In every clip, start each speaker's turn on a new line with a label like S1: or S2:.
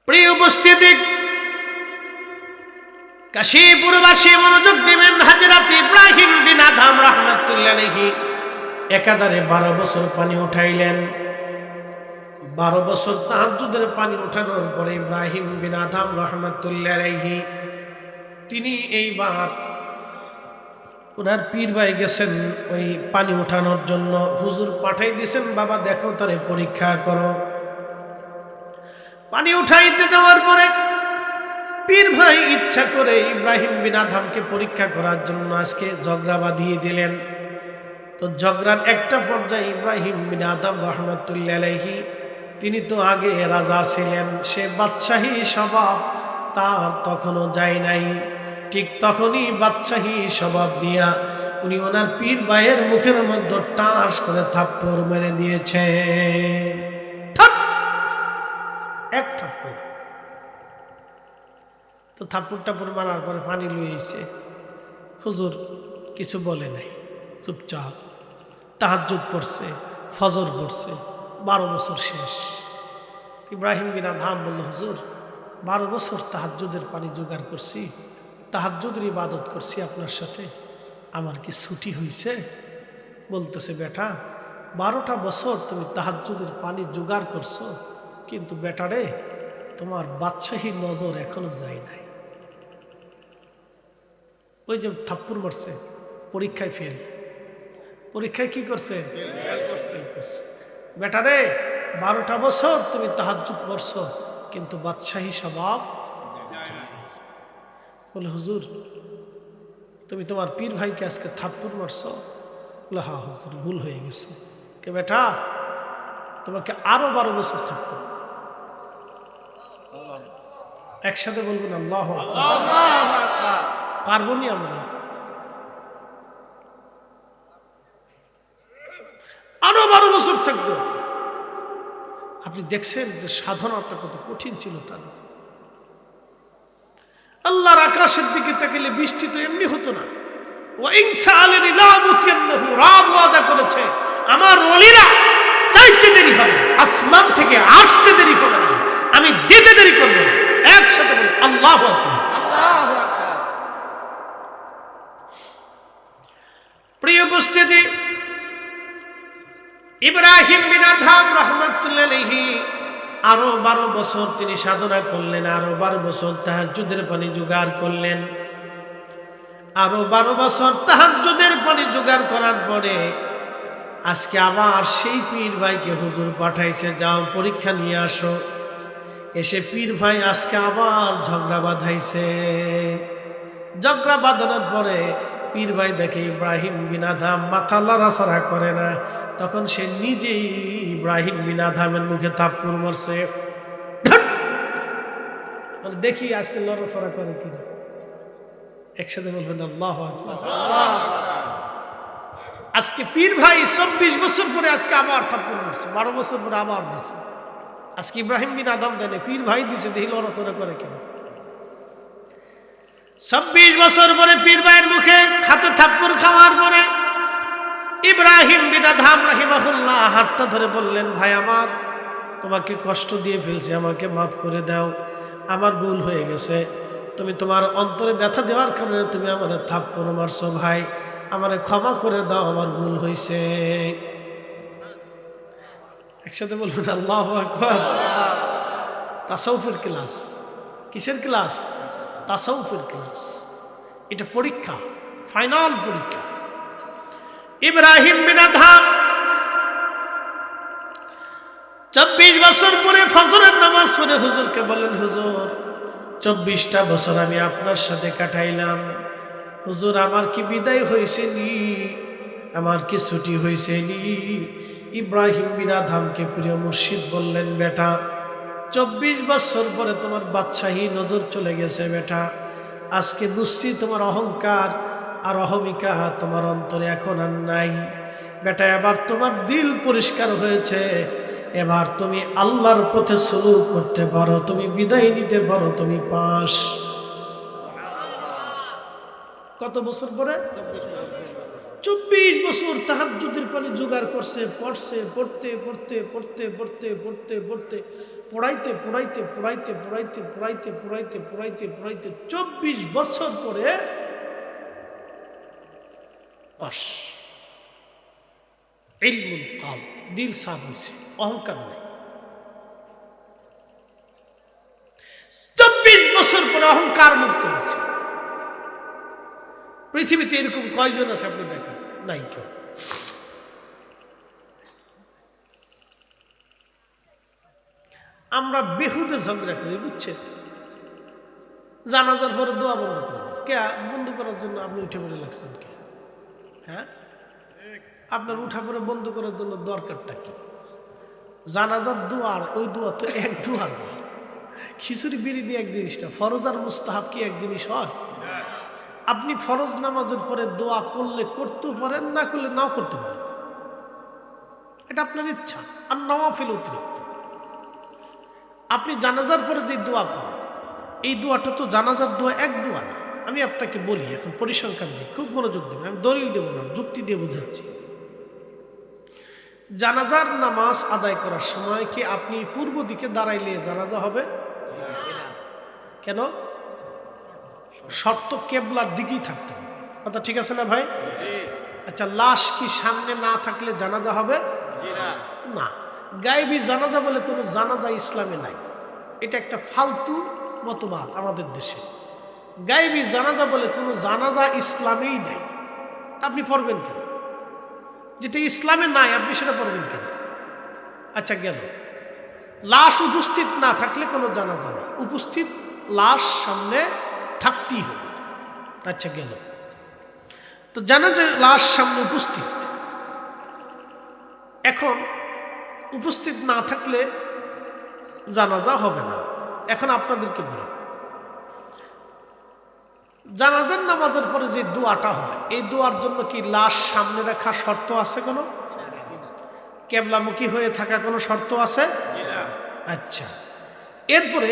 S1: প্রিয় উপস্থিতি, কাশীপুরবাসী মনোযোগ দিবেন। হযরত ইব্রাহিম বিন আদহাম রাহমাতুল্লাহ আলাইহি একাধারে 12 বছর পানি উঠাইলেন। 12 বছর তাহাজ্জুদের পানি উঠানোর পরে ইব্রাহিম বিন আদহাম রাহমাতুল্লাহ আলাইহি তিনি এইবার ওনার পীর ভাই গেছেন ওই পানি উঠানোর জন্য। হুজুর পাঠাই দিয়েছেন, বাবা দেখো তারে পরীক্ষা করো। পানি উঠাইতে যাওয়ার পরে পীর ভাই ইচ্ছা করে ইব্রাহিম বিন আদহামকে পরীক্ষা করার জন্য আজকে ঝগড়া বাঁধিয়ে দিলেন। তো ঝগড়ার একটা পর্যায়ে ইব্রাহিম বিন আদহাম রাহমাতুল্লাহ আলাইহি তিনি তো আগে রাজা ছিলেন, সে বাদশাহী স্বভাব তার তখনও যায় নাই। ঠিক তখনই বাদশাহী স্বভাব দিয়া উনি ওনার পীর ভাইয়ের মুখের মধ্যে টাস করে থাপ্পড় মেরে দিয়েছে। এক থাপ্পড়। তো থাপ্পড় মারার পরে পানি লুয়েছে। হুজুর কিছু বলে নাই, চুপচাপ। তাহাজ্জুদ পড়ছে, ফজর পড়ছে। 12 বছর শেষ। ইব্রাহিম বিন আদহাম বলল, হুজুর 12 বছর তাহাজ্জুদের পানি জোগাড় করছি, তাহাজ্জুদের ইবাদত করছি আপনার সাথে, আমার কি ছুটি হয়েছে? বলতেছে, বেটা 12টা বছর তুমি তাহাজ্জুদের পানি জোগাড় করছো, কিন্তু বেটারে তোমার বাদশাহী নজর এখনো যায় নাই। ওই যে থাপ্পড় মারছে, পরীক্ষায় ফেল। পরীক্ষায় কি করছে? ফেল করছে। বেটারে 12টা বছর তুমি তাহাজ্জুদ পড়ছো, কিন্তু বাদশাহী স্বভাব যায় নাই। বলে, হুজুর তুমি তোমার পীর ভাইকে আজকে থাপ্পড় মারছো? বলে, হ্যাঁ হুজুর ভুল হয়ে গেছে। কে বেটা, তোমাকে আরো 12 বছর থাকতে হবে। একসাথে বলবেন আল্লাহু আকবার। পারবো নি আমরা? আরো 12 বছর থাকতো। আপনি দেখছেন যে সাধনাটা কত কঠিন ছিল তাদের। আল্লাহর আকাশের দিকে তাকালে বৃষ্টি তো এমনি হতো না। রব ওয়াদা করেছে, আমার ওলিরা চাইতে দেরি হবে, আসমান থেকে আসতে দেরি হবে না, আমি দিতে দেরি করব না। একসাথে বলুন আল্লাহু আকবার। প্রিয় উপস্থিতি, ইব্রাহিম বিন আদহাম রাহমাতুল্লাহ আলাইহি আরো 12 বছর তিনি সাধনা করলেন, আরো 12 বছর তাহাজ্জুদের পানি জোগাড় করলেন। আরো 12 বছর তাহাজ্জুদের পানি জোগাড় করার পরে আজকে আবার সেই পীর ভাইকে হুজুর পাঠাইছে, যাও পরীক্ষা নিয়ে আসো। এসে পীর ভাই আজকে আবার ঝগড়া বাঁধাইছে। ঝগড়া বাঁধানোর পরে পীর ভাই দেখে ইব্রাহিম বিন আদহাম মাথা লড়াচড়া করে না, তখন সে নিজেই ইব্রাহিম বিন আদহামের মুখে থাপ্পড় মারছে। দেখি আজকে লড়াচড়া করে কিনা। একসাথে বলবেন আল্লাহু আকবার। আজকে পীর ভাই 24 বছর পরে আজকে আবার থাপ্পড় মারছে, 12 বছর পরে আবার দিছে। আজকে ইব্রাহিম বিন আদহাম দেয়, পীর ভাই দিছে, দেখি লড়াচড়া করে কিনা। 26 বছর পরে পীর ভাইয়ের মুখে হাতে থাপ্পড় খাওয়ার পরে ইব্রাহিম বিন আদহাম রাহিমাহুল্লাহ হাতটা ধরে বললেন, ভাই আমার তোমাকে কষ্ট দিয়ে ফেলছি, আমাকে মাফ করে দাও, আমার ভুল হয়ে গেছে। তুমি তোমার অন্তরে ব্যথা দেওয়ার কারণে তুমি আমার থাপ্পড় মারছো, ভাই আমারে ক্ষমা করে দাও, আমার ভুল হয়েছে। একসাথে বলবেন আল্লাহু আকবার। তাসাউফের ক্লাস। কিসের ক্লাস? তাসাউফের ক্লাস। এটা পরীক্ষা, ফাইনাল পরীক্ষা। ইব্রাহিম বিন আদহাম 24 বছর পরে ফজরের নামাজ পড়ে হুজুরকে বলেন, হুজুর 24টা বছর আমি আপনার সাথে কাটাইলাম, হুজুর আমার কি বিদায় হয়েছে নি? আমার কি ছুটি হয়েছে নি? ইব্রাহিম বিন আদহামকে প্রিয় মুর্শিদ বললেন, বেটা 24 বছর পরে তোমার বাদশাহী নজর চলে গেছে বেটা। আজকে বুঝছি তোমার অহংকার আর অহমিকা তোমার অন্তরে এখন আর নাই বেটা। এবার তোমার দিল পরিষ্কার হয়েছে, এবার তুমি আল্লাহর পথে সুলুক করতে পারো, তুমি বিদায় নিতে পারো, তুমি পাস। কত বছর পরে? 24 বছর তাহাজ্জুদের পানি জোগাড় করছে, পড়ছে, পড়তে পড়তে পড়তে পড়তে পড়তে পড়তে পড়াইতে পড়াইতে পড়াইতে পড়াইতে পড়াইতে পড়াইতে পড়াইতে পড়াইতে 24 বছর পরে পাস। ইলমুল কলব, দিল সাফ হয়েছে, অহংকার নেই। 24 বছর পরে অহংকার মুক্ত হয়েছে। পৃথিবীতে এরকম কয়জন আছে আপনি দেখেন? নাই কেউ। আমরা বেহুদে ঝগড়া করি, বুঝছেন? জানাজার পরে দোয়া বন্ধ করে দিই। কে বন্ধ করার জন্য আপনি উঠে পড়ে লাগছেন? কে? হ্যাঁ, আপনার উঠা পরে বন্ধ করার জন্য দরকারটা কি? জানাজার দোয়া, ওই দোয়া তো এক দোয়া না। খিচুড়ি বিরিয়ানি এক জিনিস না। ফরজ আর মুস্তাহাব কি এক জিনিস হয়? আপনি ফরজ নামাজের পরে দোয়া করলে করতেও পারেন, না করলে নাও করতে পারেন, এটা আপনার ইচ্ছা। আর নওয়াফিল অতিরিক্ত। আপনি জানাজার পরে যে দোয়া করেন, এই দোয়াটা তো জানাজার দোয়া এক দোয়া না। আমি আপনাকে বলি, এখন পরিসংখ্যান দিই, খুব মনোযোগ দেবেন। আমি দলিল দেব না, যুক্তি দিয়ে বোঝাচ্ছি। জানাজার নামাজ আদায় করার সময় কি আপনি পূর্ব দিকে দাঁড়াইলে জানাজা হবে? কেন? শর্ত কেবলার দিকেই থাকতে হবে। কথা ঠিক আছে না ভাই? আচ্ছা, লাশ কি সামনে না থাকলে জানাজা হবে না? গায়েবী জানাজা বলে কোনো জানাজা ইসলামে নাই। এটা একটা ফালতু মতবাদ আমাদের দেশে। গায়েবী জানাজা বলে কোনো জানাজা ইসলামেই নাই। আপনি পড়বেন কেন? যেটা ইসলামে নাই আপনি সেটা পড়বেন কেন? আচ্ছা, গেল। লাশ উপস্থিত না থাকলে কোনো জানাজা নেই, উপস্থিত লাশ সামনে থাকতেই হবে। আচ্ছা, গেল। তো জানাজা লাশ সামনে উপস্থিত, এখন উপস্থিত না থাকলে জানাজা হবে না। এখন আপনাদেরকে বলি, জানাজার নামাজের পরে যে দোয়াটা হয়, এই দোয়ার জন্য কি লাশ সামনে রাখার শর্ত আছে? কোনো কেবলামুখী হয়ে থাকা কোনো শর্ত আছে? আচ্ছা, এরপরে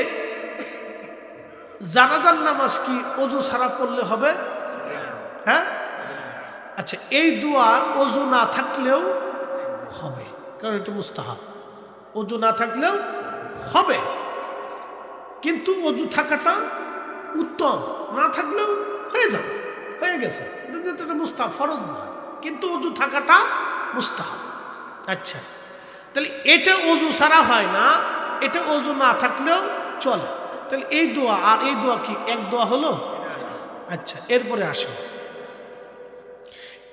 S1: জানাজার নামাজ কি ওযু ছাড়া পড়লে হবে? হ্যাঁ। আচ্ছা, এই দোয়া ওযু না থাকলেও হবে, কারণ এটা মুস্তাহাব। ওযু না থাকলেও হবে, কিন্তু ওযু থাকাটা উত্তম। না থাকলেও হয়ে যাবে, হয়ে গেছে, এটা মুস্তাহাব, ফরজ না, কিন্তু ওযু থাকাটা মুস্তাহাব। আচ্ছা, তাহলে এটা ওযু ছাড়া হয় না, এটা ওযু না থাকলেও চলে। তাহলে এই দোয়া আর এই দোয়া কি এক দোয়া হলো? আচ্ছা, এরপরে আসুন,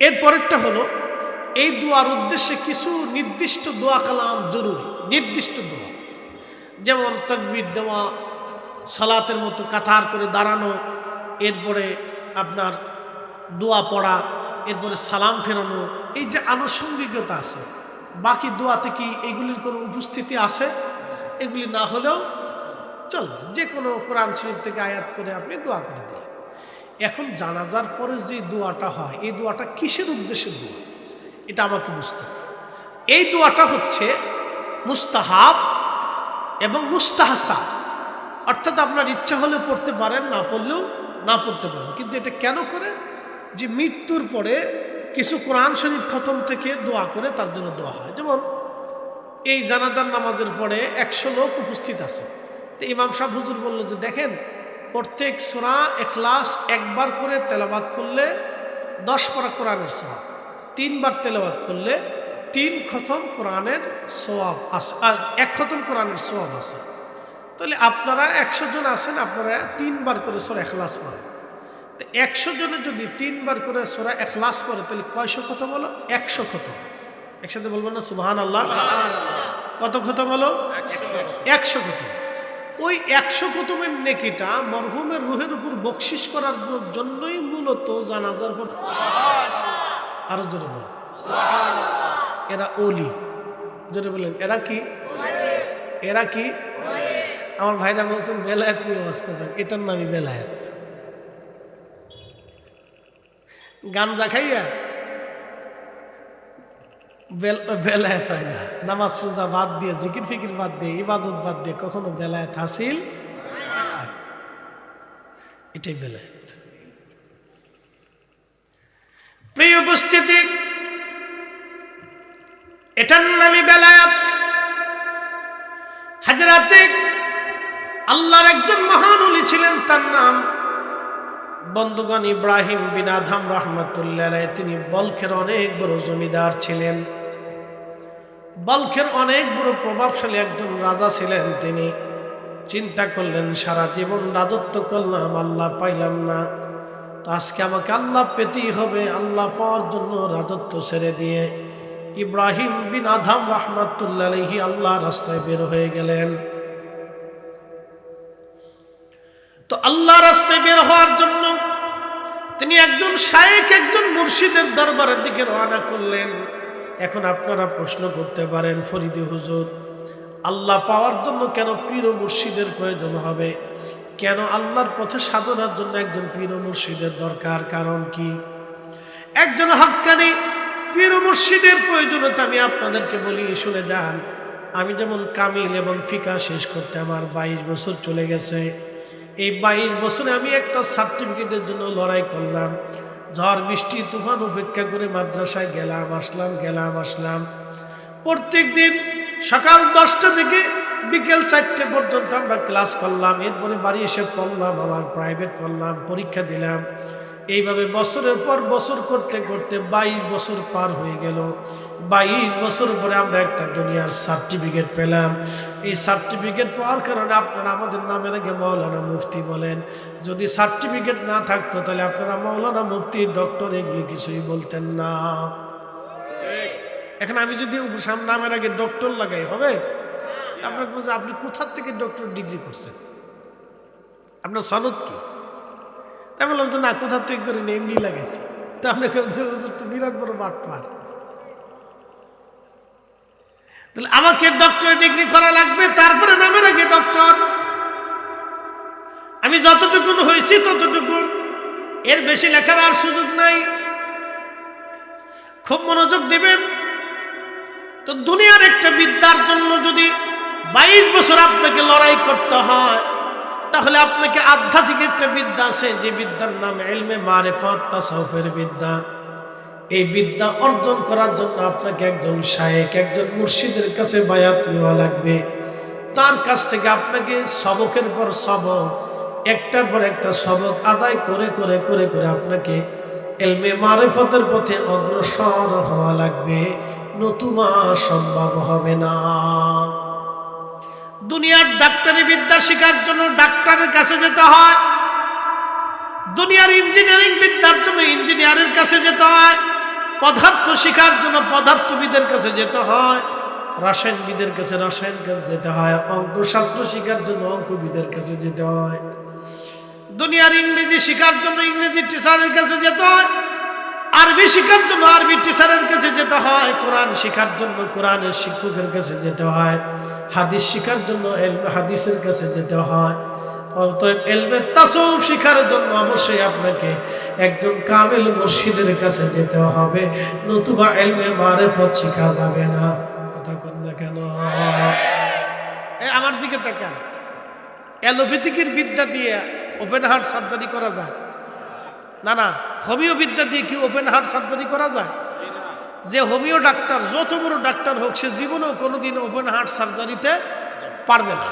S1: এরপরেরটা হলো, এই দোয়ার উদ্দেশ্যে কিছু নির্দিষ্ট দোয়া কালাম জরুরি। নির্দিষ্ট দোয়া, যেমন তাকবীর দেওয়া, সালাতের মতো কাতার করে দাঁড়ানো, এরপরে আপনার দোয়া পড়া, এরপরে সালাম ফেরানো, এই যে আনুষঙ্গিকতা আছে। বাকি দোয়াতে কি এগুলির কোনো উপস্থিতি আছে? এগুলি না হলেও চলবে, যে কোনো কোরআন শরীফ থেকে আয়াত করে আপনি দোয়া করে দিলেন। এখন জানাজার পরে যে দোয়াটা হয়, এই দোয়াটা কিসের উদ্দেশ্যে দোয়া, এটা আমাকে বুঝতে হবে। এই দোয়াটা হচ্ছে মুস্তাহাব এবং মুস্তাহসান, অর্থাৎ আপনার ইচ্ছা হলে পড়তে পারেন, না পড়লেও না পড়তে পারেন। কিন্তু এটা কেন করে? যে মৃত্যুর পরে কিছু কোরআন শরীফ খতম থেকে দোয়া করে তার জন্য দোয়া হয়। যেমন এই জানাজার নামাজের পরে 100 লোক উপস্থিত আছে, তো ইমাম সাহেব হুজুর বলল যে দেখেন, প্রত্যেক সূরা ইখলাস একবার করে তেলাওয়াত করলে 10 পারা কোরআনের সওয়াব, 3 বার তেলাওয়াত করলে 3 খতম কোরআনের সওয়াব আছে, আর 1 খতম কোরআনের সওয়াব আছে। তাহলে আপনারা 100 জন আছেন, আপনারা 3 বার করে সূরা ইখলাস পড়েন। তো 100 জনে যদি 3 বার করে সূরা ইখলাস পড়ে, তাহলে কয়শো খতম হলো? 100 খতম। একসাথে বলবেন না সুবহানাল্লাহ? কত খতম হলো? 100 খতম। ওই 100 খতমের নেকিটা মরহুমের রুহের উপর বকশিশ করার জন্যই মূলত জানাজার পর। আরো জোরে বলেন সুবহানাল্লাহ। এরা ওলি, জোরে বলেন, এরা কি? এরা কি? আমার ভাইরা বলছেন বেলায়েত নিয়ে ওয়াজ করবেন, এটার নামই বেলায়েত। গাঞ্জা খাইয়া বেলায়েত হয় না। নামাজ রোজা বাদ দিয়ে, জিকির ফিকির বাদ দিয়ে, ইবাদত বাদ দিয়ে কখনো বেলায়েত হাসিল হয়, এটাই বেলায়েত। প্রিয় উপস্থিতি, এটার নামই বেলায়েত। আজ রাতে আল্লাহর একজন মহান ওলি ছিলেন, তার নাম বন্ধুগণ ইব্রাহিম বিন আদহাম রাহমাতুল্লাহ আলাইহি। তিনি বলখের অনেক বড় জমিদার ছিলেন, বলখের অনেক বড় প্রভাবশালী একজন রাজা ছিলেন। তিনি চিন্তা করলেন, সারা জীবন রাজত্ব করলাম, আল্লাহ পাইলাম না, তো আজকে আমাকে আল্লাহ পেতেই হবে। আল্লাহ পাওয়ার জন্য রাজত্ব ছেড়ে দিয়ে ইব্রাহিম বিন আদহাম রাহমাতুল্লাহ আলাইহি আল্লাহর রাস্তায় বের হয়ে গেলেন। তো আল্লাহ রাস্তায় বের হওয়ার জন্য তিনি একজন শায়েখ, একজন মুর্শিদের দরবারের দিকে রওনা করলেন। এখন আপনারা প্রশ্ন করতে পারেন, ফরিদি হুজুর, আল্লাহ পাওয়ার জন্য কেন পীর ও মুর্শিদের প্রয়োজন হবে? কেন আল্লাহর পথে সাধনার জন্য একজন পীর ও মুর্শিদের দরকার? কারণ কি? একজন হক্কানি পীর ও মুর্শিদের প্রয়োজনীয়তা আমি আপনাদেরকে বলি, শুনে যান। আমি যেমন কামিল এবং ফিকা শেষ করতে আমার 22 বছর চলে গেছে। এই 22 বছরে আমি একটা সার্টিফিকেটের জন্য লড়াই করলাম। ঝড় বৃষ্টি তুফান উপেক্ষা করে মাদ্রাসায় গেলাম আসলাম। প্রত্যেক দিন সকাল 10টা থেকে বিকেল 4টে পর্যন্ত আমরা ক্লাস করলাম। এরপরে বাড়ি এসে পড়লাম, আবার প্রাইভেট করলাম, পরীক্ষা দিলাম। এইভাবে বছরের পর বছর করতে করতে 22 বছর পার হয়ে গেল। 22 বছর পরে আমরা একটা দুনিয়ার সার্টিফিকেট পেলাম। এই সার্টিফিকেট পাওয়ার কারণে আপনারা আমাদের নামের আগে মাওলানা মুফতি বলেন। যদি সার্টিফিকেট না থাকতো তাহলে আপনারা মাওলানা মুফতি ডক্টর এগুলি কিছুই বলতেন না। এখন আমি যদি নামের আগে ডক্টর লাগাই হবে? আপনাকে বলছে আপনি কোথা থেকে ডক্টর ডিগ্রি করছেন, আপনার সনদ কি? তাই বললাম যে না, কোথা থেকে করে এমনি লাগাইছি। তা আপনাকে তো বিরাট বড় বাটপার। তাহলে আমাকে ডক্টর ডিগ্রি করা লাগবে, তারপরে নামের আগে ডক্টর। আমি যতটুকুন হয়েছি ততটুকুন, এর বেশি লেখার আর সুযোগ নাই। খুব মনোযোগ দিবেন। তো দুনিয়ার একটা বিদ্যার জন্য যদি 22 বছর আপনাকে লড়াই করতে হয়, তাহলে আপনাকে আধ্যাত্মিক একটা বিদ্যা আছে, যে বিদ্যার নাম ইলমে মারিফাত, তাসাউফের বিদ্যা। এই বিদ্যা অর্জন করার জন্য আপনাকে একজন শায়েখ, একজন মুর্শিদের কাছে বায়াত নেওয়া লাগবে। তার কাছ থেকে আপনাকে সবকের পর সবক, একটার পর একটা সবক আদায় করে করে করে করে আপনাকে ইলমে মারিফাতের পথে অগ্রসর হওয়া লাগবে, নতুবা সম্ভব হবে না। দুনিয়ার ডাক্তারি বিদ্যা শেখার জন্য ডাক্তারের কাছে যেতে হয়, দুনিয়ার ইঞ্জিনিয়ারিং বিদ্যার জন্য ইঞ্জিনিয়ারের কাছে যেতে হয়, পদার্থ শেখার জন্য পদার্থবিদের কাছে যেতে হয়, রসায়নবিদের কাছে রসায়ন কাছে যেতে হয়, অঙ্কশাস্ত্র শেখার জন্য অঙ্কবিদের কাছে যেতে হয়, দুনিয়ার ইংরেজি শেখার জন্য ইংরেজি টিচারের কাছে যেতে হয়, আরবি শেখার জন্য আরবি টিচারের কাছে যেতে হয়, কোরআন শেখার জন্য কোরআনের শিক্ষকের কাছে যেতে হয়, হাদিস শেখার জন্য ইলমে হাদিসের কাছে যেতে হয়। অতএব ইলমে তাসাউফ শেখার জন্য অবশ্যই আপনাকে একজন কামিল মুর্শিদের কাছে যেতে হবে, নতুবা ইলমে মারিফত শেখা যাবে না। কথা কন না কেন? আমার দিকে তাকান। অ্যালোপ্যাথিকের বিদ্যা দিয়ে ওপেন হার্ট সার্জারি করা যায় না? না। হোমিও বিদ্যা দিয়ে কি ওপেন হার্ট সার্জারি করা যায়? যে হোমিও ডাক্তার, যত বড় ডাক্তার হোক, সে জীবনেও কোনোদিন ওপেন হার্ট সার্জারিতে পারবে না।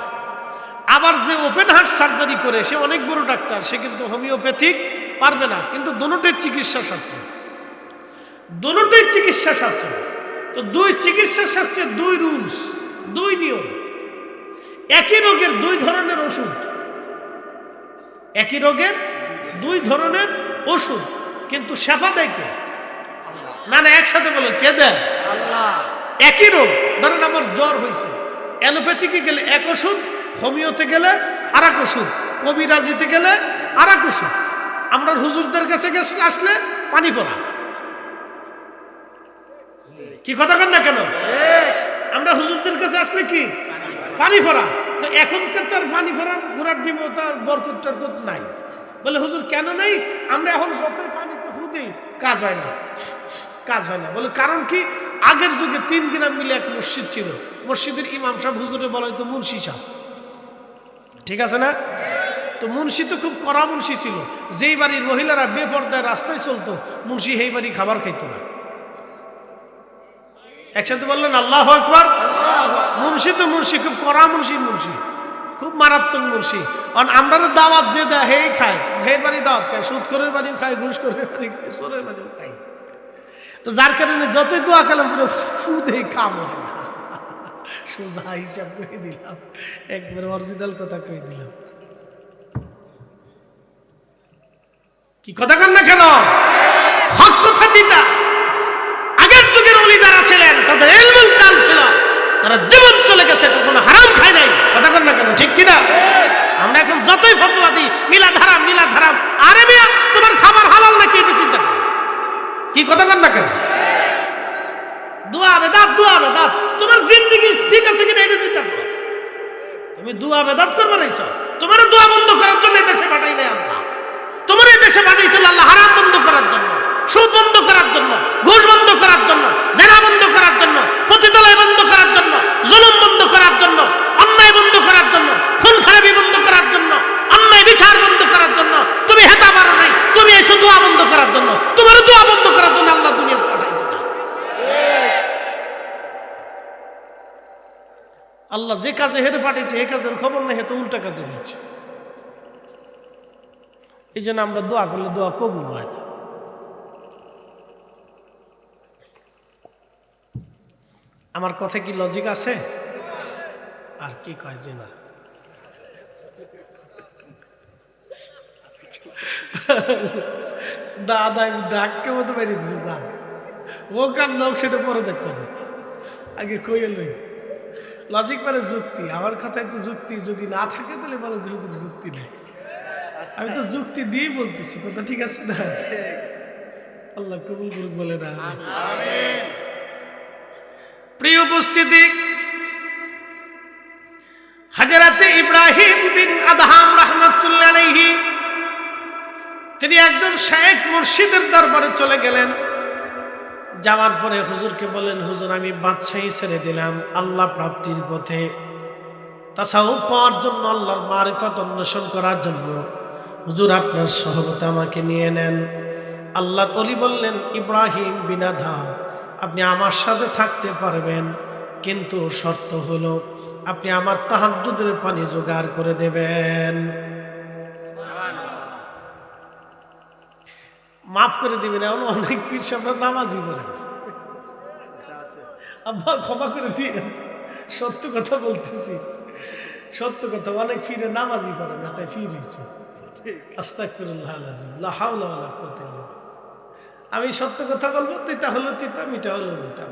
S1: আবার যে ওপেন হার্ট সার্জারি করে সে অনেক বড় ডাক্তার, সে কিন্তু হোমিওপ্যাথিক পারবে না। কিন্তু দুটোই চিকিৎসা শাস্ত্র, দুটোই চিকিৎসা শাস্ত্র। তো দুই চিকিৎসা শাস্ত্রের দুই রুলস, দুই নিয়ম। একই রোগের দুই ধরনের ওষুধ, একই রোগের দুই ধরনের ওষুধ, কিন্তু শেফা দেয় কে? না না, একসাথে বলেন, কে দেয়? আল্লাহ। একই রোগ, ধরেন আমার জ্বর হয়েছে, অ্যালোপ্যাথিকে গেলে এক ওষুধ, হোমিওতে গেলে আর এক ওষুধ, কবিরাজিতে গেলে আর এক ওষুধ। আমরা হুজুরদের কাছে আসলে পানি পড়া। কি কথা কন না কেন? আমরা হুজুরদের কাছে আসলে কি পানি পড়া। তো এখনকার তার পানি পড়ার ঘোড়ার ডিম তার বরকত টরকত নাই। বলে হুজুর কেন নেই? আমরা এখন যতই পানিতে ফু দিই কাজ হয় না, কাজ হয় না। বলে কারণ কি? আগের যুগে 3 গ্রাম মিলে এক মসজিদ ছিল, মসজিদের ইমাম সাহেব হুজুরে বলা হতো মুন্সি সাহেব, ঠিক আছে না? তো মুন্সি তো খুব কড়া মুন্সি ছিল। যেই বাড়ির মহিলারা বেপর্দায় রাস্তায় চলতো, মুন্সি সেই বাড়ি খাবার খাইতো না। একসাথে বললেন আল্লাহু আকবার। মুন্সি তো মুন্সি, খুব কড়া মুন্সি, খুব মারাত্মক মুন্সি। কারণ আমরা দাওয়াত যে দেয় হেই খায়, হের বাড়ি দাওয়াত খায়, সুদখোরের বাড়িও খায়, ঘুষখোরের বাড়ি খায়, চোরের বাড়িও খায়। তো যার কারণে যতই দোয়া কালাম করে ফুদে কাম হয় না। সোজা হিসাব করে দিলাম, একবার অরিজিনাল কথা কয়ে দিলাম। কি কথা কন না কেন? হক কথা দিতা। আগের যুগের ওলি যারা ছিলেন তাদের ইলমুল কাল ছিল, তারা জীবন চলে গেছে, কখনো হারাম খায় নাই। কথা কন না কেন? ঠিক কিনা? আমরা এখন যতই ফতোয়া দিই মিলাদ হারাম, মিলাদ হারাম, আরে মিয়া তোমার খাবার হালাল নাকি এটা চিন্তা করো। কি কথা কন না কেন? দুয়া বেদাত, দুয়া বেদাত, তোমার জিন্দেগি ঠিক আছে কিনা এটা চিন্তা করো। তুমি দুয়া বেদাত করবে না, তোমার দোয়া বন্ধ করার জন্য দেশে পাঠাই নাই আল্লাহ। তোমার এই দেশে পাঠিয়েছিল আল্লাহ হারাম বন্ধ করার জন্য, সুদ বন্ধ করার জন্য, ঘুষ বন্ধ করার জন্য, জেনা বন্ধ করার জন্য, পতিতালয় বন্ধ করার জন্য, জুলুম বন্ধ করার জন্য, অন্যায় বন্ধ করার জন্য, খুন খারাপি বন্ধ করার জন্য, অন্যায় বিচার বন্ধ করার জন্য। তুমি হেতা পারো নাই, তুমি এসো দোয়া বন্ধ করার জন্য। তোমার দোয়া বন্ধ করার জন্য আল্লাহ দুনিয়া পাঠাইছে না। আল্লাহ যে কাজে হেরে পাঠিয়েছে এই কাজের খবর নেই, হেতে উল্টা কাজে দিচ্ছে। এই জন্য আমরা দোয়া করলে দোয়া কবুল হয় না। আমার কথা কি লজিক আছে? আর কি কয় যে না, দাদা ডাককে মতো বেরিয়ে দিছে, যা ও কার লোক সেটা পরে দেখবো, আগে কইয়ে লই। লজিক মানে যুক্তি। আমার কথায় তো যুক্তি যদি না থাকে তাহলে বলো যে হুজুর যুক্তি নেই। আমি তো যুক্তি দিয়ে বলতেছি, কথা ঠিক আছে না? আল্লাহ কবুল করুক বলে না। প্রিয় উপস্থিতি, হযরতে ইব্রাহিম বিন আদহাম রাহমাতুল্লাহ আলাইহি তিনি একজন শেখ মুর্শিদের দরবারে চলে গেলেন। যাওয়ার পরে হুজুরকে বলেন, হুজুর আমি বাদশাহী ছেড়ে দিলাম আল্লাহ প্রাপ্তির পথে, তাসাউফ পাওয়ার জন্য, আল্লাহর মারিফত অন্বেষণ করার জন্য হুজুর আপনার সহবত আমাকে নিয়ে নেন। আল্লাহর ওলি বললেন, ইব্রাহিম বিন আদহাম আপনি আমার সাথে থাকতে পারবেন, কিন্তু শর্ত হলো আপনি আমার তাহাজ্জুদের পানি জোগাড় করে দেবেন। মাফ করে দিবেন, এমন অনেক পীর সাহেবরা নামাজই পড়েন। আব্বা ক্ষমা করে দিবেন, সত্য কথা বলতেছি, সত্য কথা। অনেক ফিরে নামাজই পড়ে না, তাই ফির হয়েছে। আস্তাগফিরুল্লাহ আল-আযীম, লা হাওলা ওয়ালা কুওয়াতা ইল্লা বিল্লাহ। আমি সত্য কথা বলবো, তিতা হলো তিতা, মিঠা হলো মিঠা।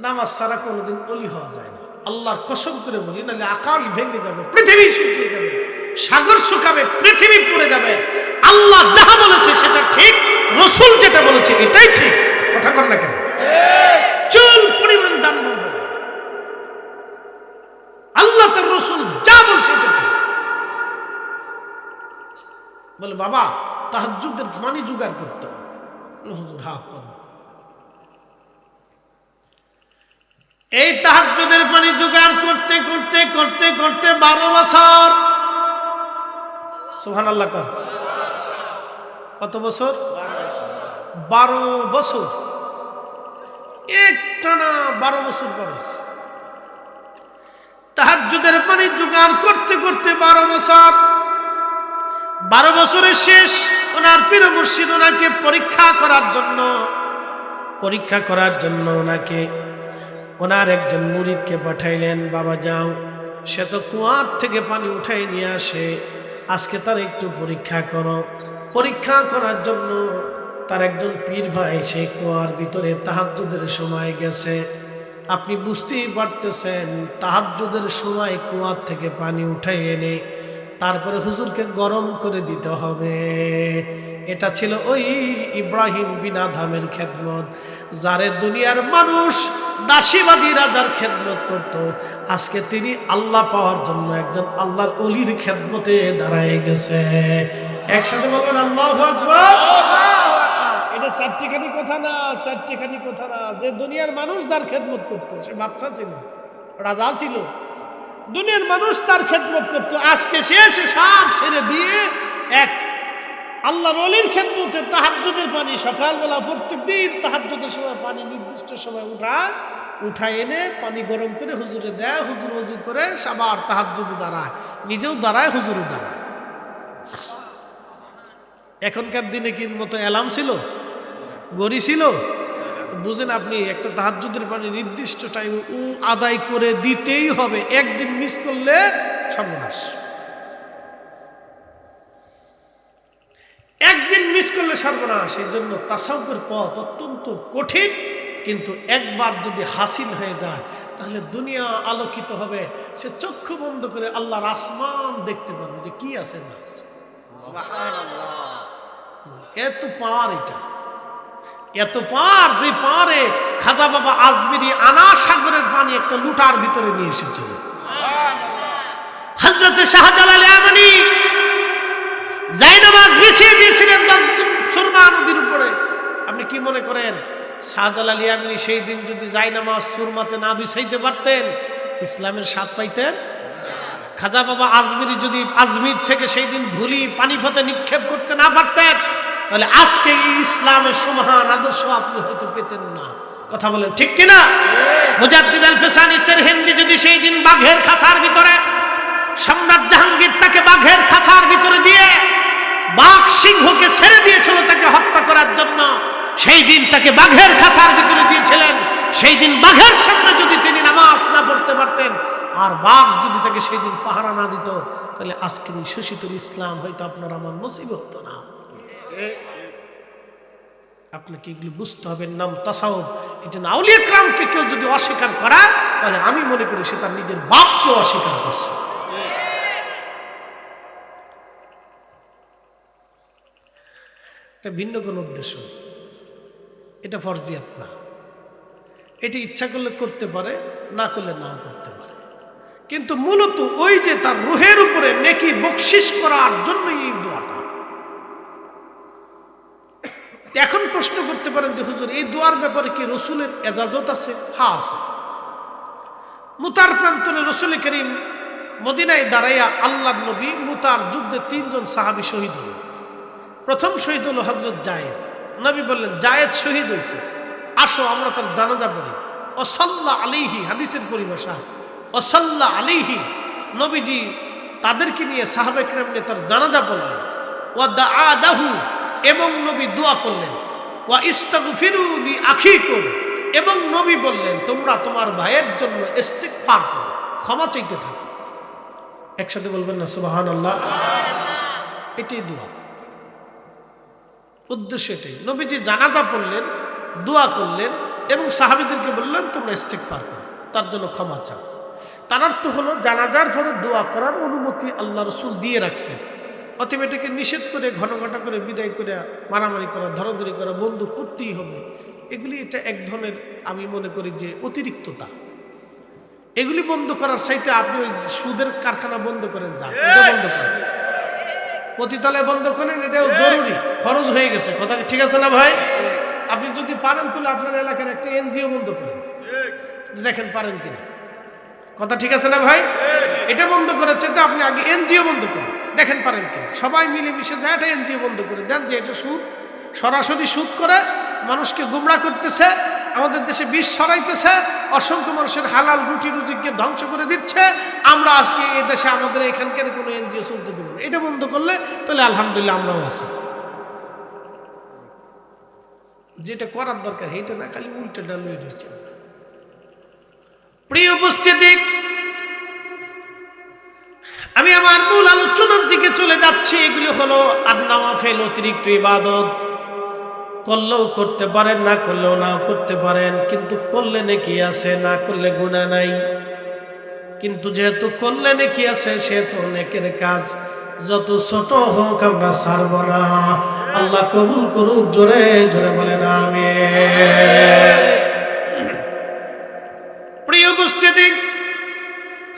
S1: নামাজ ছাড়া কোনোদিন ওলি হওয়া যায় না, আল্লাহর কসম করে বলি, নাহলে আকাশ ভেঙে যাবে, পৃথিবী শুকিয়ে যাবে, সাগর শুকাবে, পৃথিবী পড়ে যাবে। আল্লাহ যাহা বলেছে সেটা ঠিক, রসুল যেটা বলেছে এটাই ঠিক। কথা কর না কেন? চুল পরিমাণ দাম বন্ধ হবে। আল্লাহ তার রসুল যা বলছে এটা ঠিক। বলে বাবা তাহাজ্জুদের পানি জোগাড় করতে হবে। হুজুর হা করব। এই তাহাজ্জুদের পানি জোগাড় করতে করতে করতে করতে 12 বছর, সুবহানাল্লাহ কর, কত বছর? 12 বছর, একটানা 12 বছর পরে তাহাজ্জুদের পানি জোগাড় করতে করতে 12 বছর। 12 বছরের শেষ ওনার পীর মুর্শিদ ওনাকে পরীক্ষা করার জন্য ওনাকে ওনার একজন মুরিদকে পাঠাইলেন, বাবা যাও, সে তো কুয়ার থেকে পানি উঠাই নিয়ে আসে, আজকে তার একটু পরীক্ষা করো। পরীক্ষা করার জন্য তার একজন পীর ভাই সেই কুয়ার ভিতরে তাহাজ্জুদের সময় গেছে। আপনি বুঝতেই পারতেছেন, তাহাজ্জুদের সময় কুয়ার থেকে পানি উঠাই এনে তারপরে হুজুরকে গরম করে দিতে হবে। এটা ছিল ওই ইব্রাহিম বিন আদহামের খেদমত, যারে দুনিয়ার মানুষ দাসীবাদী রাজার খেদমত করত, আজকে তিনি আল্লাহ পাওয়ার জন্য একজন আল্লাহর ওলির খেদমতে দাঁড়ায় গেছে। একসাথে বলবেন আল্লাহু আকবার। এটা চারটিখানি কথা না, চারটিখানি কথা না। যে দুনিয়ার মানুষ যার খেদমত করত, সে বাচ্চা ছিল, রাজা ছিল, দুনিয়ার মানুষ তার খেদমত করত, আজকে সে সব ছেড়ে দিয়ে এক আল্লাহর ওলির খেদমতে তাহাজ্জুদের পানি সকালবেলা প্রত্যেক দিন তাহাজ্জুদের সময় পানি নির্দিষ্ট সময় উঠায়, উঠায় এনে পানি গরম করে হুজুরে দেয়, হুজুর ওযু করে আবার তাহাজ্জুদে দাঁড়ায়, নিজেও দাঁড়ায়, হুজুরও দাঁড়ায়। এখনকার দিনে কি মতো অ্যালার্ম ছিল, গড়ি ছিল? বুঝেন আপনি একটা তাহাজ্জুদের পানি নির্দিষ্ট টাইমে আদায় করে দিতেই হবে, একদিন মিস করলে সর্বনাশ। একদিন মিস করলে সর্বনাশ। এই জন্য তাসাউফের পথ অত্যন্ত কঠিন, কিন্তু একবার যদি হাসিল হয়ে যায় তাহলে দুনিয়া আলোকিত হবে। সে চক্ষু বন্ধ করে আল্লাহর আসমান দেখতে পারবে যে কি আছে না আছে। সুবহানাল্লাহ। এত পাওয়ার, এটা এত পার, যে পারে খাজা বাবা আজমিরি আনা সাগরের পানি একটা লুটার ভিতরে নিয়ে এসেছিল। হযরতে শাহজালাল ইয়ামানি জায়নামাজ বিছিয়ে দিয়েছিলেন সুরমা নদীর উপরে। আপনি কি মনে করেন শাহজালাল ইয়ামানি সেই দিন যদি জায়নামাজ সুরমাতে না বিছাইতে পারতেন ইসলামের স্বাদ পাইতেন? খাজা বাবা আজমিরি যদি আজমির থেকে সেই দিন ধুলি পানিপথে নিক্ষেপ করতে না পারতেন তাহলে আজকে এই ইসলামের সুমহান আদর্শ আপনি হয়তো পেতেন না। কথা বলেন ঠিক কিনা? মুজাদ্দিদ আল ফিসানি সিরহিন্দি যদি সেই দিন বাঘের খাঁচার ভিতরে, সম্রাট জাহাঙ্গীর তাকে বাঘের খাঁচার ভিতরে দিয়ে বাঘ সিংহকে ছেড়ে দিয়েছিল তাকে হত্যা করার জন্য, সেই দিন তাকে বাঘের খাঁচার ভিতরে দিয়েছিলেন। সেই দিন বাঘের সামনে যদি তিনি নামাজ না পড়তে পারতেন আর বাঘ যদি তাকে সেই দিন পাহারা না দিত তাহলে আজকের এই সুশীতল ইসলাম হয়তো আপনার আমার নসিব হতো না। আপনাকে এগুলো বুঝতে হবে, নাম তাসাউফ। এই জন্য আউলিয়া কিরামকে কেউ যদি অস্বীকার করা তাহলে আমি মনে করি সে তার নিজের বাপকে অস্বীকার করছে। এটা ভিন্ন কোন উদ্দেশ্য, এটা ফরজিয়াত না। এটি ইচ্ছা করলে করতে পারে, না করলে নাও করতে পারে, কিন্তু মূলত ওই যে তার রুহের উপরে নেকি বকশিশ করার জন্য এই দোয়াটা। এখন প্রশ্ন করতে পারেন যে হুজুর এই দোয়ার ব্যাপারে কি রসুলের এজাজত আছে? হ্যাঁ আছে। মুতার প্রান্তরে রসুল করিম মদিনায় দাঁড়াইয়া আল্লাহর নবী মুতার যুদ্ধে 3 জন সাহাবী শহীদ হল। প্রথম শহীদ হলো হযরত জায়েদ। নবী বললেন জায়েদ শহীদ হয়েছে, আসো আমরা তার জানাজা পড়ি। ওয়াসাল্লা আলাইহি, হাদিসের পরিভাষা ওয়াসাল্লা আলাইহি, নবীজি তাদেরকে নিয়ে সাহাবায়ে কিরাম নিয়ে তার জানাজা পড়লেন। ওয়া দাআ লাহু, এবং নবী দোয়া করলেন। ওয়া ইস্তাগফিরু লি আখিকুম, এবং নবী বললেন তোমরা তোমার ভাইয়ের জন্য ইস্তিগফার করো, ক্ষমা চাইতে থাকো। একসাথে বলবেন না সুবহানাল্লাহ? এটাই দোয়া, উদ্দেশ্য এটাই। নবীজি জানাজা পড়লেন, দোয়া করলেন এবং সাহাবীদেরকে বললেন তোমরা ইস্তিগফার করো, তার জন্য ক্ষমা চাও। তার অর্থ হলো জানাজার পরে দোয়া করার অনুমতি আল্লাহ রসুল দিয়ে রাখছেন। অতএব এটাকে নিষেধ করে ঘন ঘটা করে বিদায় করে মারামারি করা, ধরাধরি করা বন্ধ করতেই হবে, এগুলি এটা এক ধরনের আমি মনে করি যে অতিরিক্ততা। এগুলি বন্ধ করার চাইতে আপনি ওই সুদের কারখানা বন্ধ করেন, যান এটা বন্ধ করেন, পতিতালয় বন্ধ করেন, এটাও জরুরি, খরচ হয়ে গেছে। কথা ঠিক আছে না ভাই? আপনি যদি পারেন তাহলে আপনার এলাকার একটা এনজিও বন্ধ করেন, দেখেন পারেন কিনা। কথা ঠিক আছে না ভাই? এটা বন্ধ করার চাইতে আপনি আগে এনজিও বন্ধ করেন, দেখেন পারেন কিনা। সবাই মিলেমিশে যায় একটা এনজিও বন্ধ করে দেন, যে এটা সুদ, সরাসরি সুদ করে মানুষকে গুমরা করতেছে, আমাদের দেশে বিষ ছড়াইতেছে, অসংখ্য মানুষের হালাল রুটি রুজিকে ধ্বংস করে দিচ্ছে। আমরা আজকে এই দেশে আমাদের এখানকার কোনো এনজিও চলতে দেব না। এটা বন্ধ করলে তাহলে আলহামদুলিল্লাহ আমরাও আছি। যেটা করার দরকার এটা না, খালি উল্টাটা লয়ে রয়েছে। প্রিয় উপস্থিতি, আমি আমার মূল আলোচনার দিকে চলে যাচ্ছি। এগুলি হলো আর নওয়াফিল, অতিরিক্ত ইবাদত। করলেও করতে পারেন, না করলেও নাও করতে পারেন, কিন্তু করলে নেকি আছে, না করলে গুনাহ নাই। কিন্তু যেহেতু করলে নেকি আছে সেহেতু নেকের কাজ যত ছোট হোক আমরা ছাড়ব না। আল্লাহ কবুল করুক, জোরে জোরে বলেন আমিন। প্রিয় উপস্থিতি,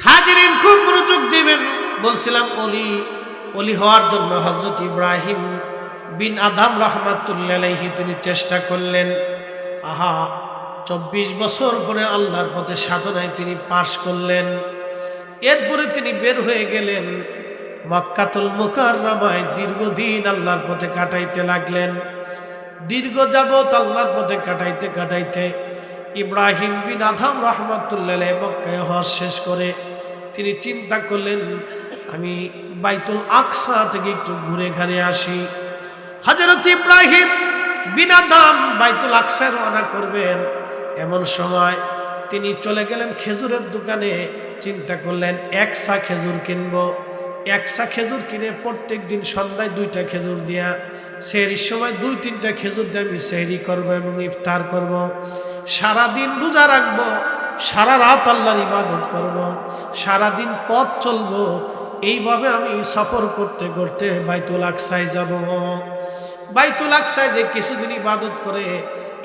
S1: হাজিরিন খুব মনোযোগ দিবেন। বলছিলাম ওলি হওয়ার জন্য হযরত ইব্রাহিম বিন আদম রাহমাতুল্লাহ আলাইহি তিনি চেষ্টা করলেন। 24 বছর পরে আল্লাহর পথে সাধনায় তিনি পাশ করলেন। এরপরে তিনি বের হয়ে গেলেন মক্কাতুল মুকাররমায়, দীর্ঘদিন আল্লাহর পথে কাটাইতে লাগলেন। দীর্ঘ যাবত আল্লাহর পথে কাটাইতে কাটাইতে ইব্রাহিম বিন আদহাম রাহমাতুল্লাহ আলাইহি মক্কায় হজ শেষ করে তিনি চিন্তা করলেন আমি বাইতুল আকসা থেকে একটু ঘুরে ঘাড়ে আসি। হযরত ইব্রাহিম বিন আদহাম বাইতুল আকসায় রওনা করবেন, এমন সময় তিনি চলে গেলেন খেজুরের দোকানে। চিন্তা করলেন এক সা খেজুর কিনবো। এক সা খেজুর কিনে প্রত্যেক দিন সন্ধ্যায় 2টা খেজুর দিয়া সেহরির সময় 2-3টা খেজুর দিয়ে আমি সেহরি করবো এবং ইফতার করব। সারাদিন রোজা রাখবো, সারা রাত আল্লাহর ইবাদত করব, সারাদিন পথ চলবো। এইভাবে আমি সফর করতে করতে বাইতুল আকসায় যাব। বাইতুল আকসায় যে কিছুদিন ইবাদত করে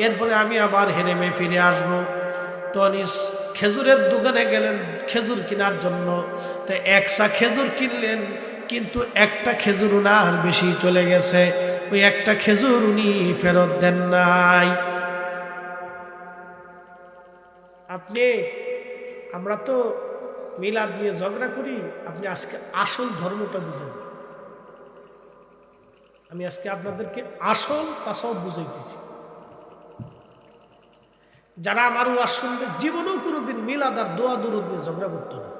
S1: এরপরে আমি আবার হেরেমে ফিরে আসব। তো উনি খেজুরের দোকানে গেলেন খেজুর কেনার জন্য। তো একসা খেজুর কিনলেন, কিন্তু একটা খেজুর ওনার বেশি চলে গেছে। ওই একটা খেজুর উনি ফেরত দেন নাই। আমরা তো মিলাদ নিয়ে ঝগড়া করি, আপনি আজকে আসল ধর্মটা বুঝে যান। আমি আজকে আপনাদেরকে আসল তাসাউফ বুঝাইতেছি। যারা আমার ওয়াজ শুনবে জীবনেও কোনোদিন মিলাদ আর দোয়া দুরুদ নিয়ে ঝগড়া করতো না।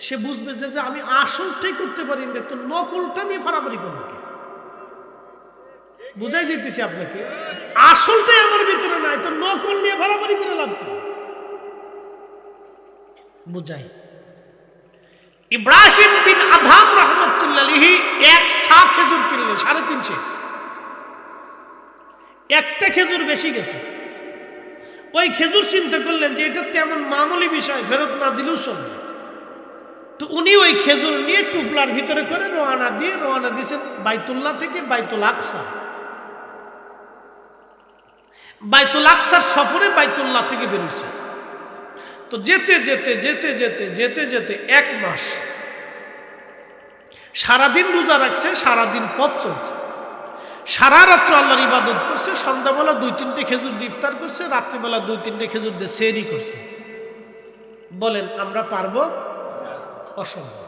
S1: সে বুঝবে যে আমি আসলটাই করতে পারি না, তো নকলটা নিয়ে ফারাফারি করবো কি? বুঝাই যেতেছি আপনাকে, আসলটাই আমার ভিতরে নাই, তো নকল নিয়ে ফারাফারি করে লাভ কি? বুঝাই। ইব্রাহিম বিন আদহাম রাহমাতুল্লাহ আলাইহি এক সা খেজুর কিনলেন 350। একটা খেজুর বেশি গেছে। ওই খেজুর চিন্তা করলেন যে এটা তেমন মামুলি বিষয়, ফেরত না দিলেও চলবে। তো উনি ওই খেজুর নিয়ে টুপলার ভিতরে করে রওনা দিয়েছেন বাইতুল্লাহ থেকে বাইতুল আকসা। বাইতুল আকসার সফরে বাইতুল্লাহ থেকে বেরোচ্ছে। তো যেতে যেতে যেতে যেতে যেতে যেতে 1 মাস সারাদিন রোজা রাখছে, সারাদিন পথ চলছে, সারা রাত্র আল্লাহর ইবাদত করছে, সন্ধ্যাবেলা 2-3টে খেজুর দিয়ে ইফতার করছে, রাত্রিবেলা 2-3টে খেজুর দিয়ে সেহরি করছে। বলেন আমরা পারবো? অসম্ভব।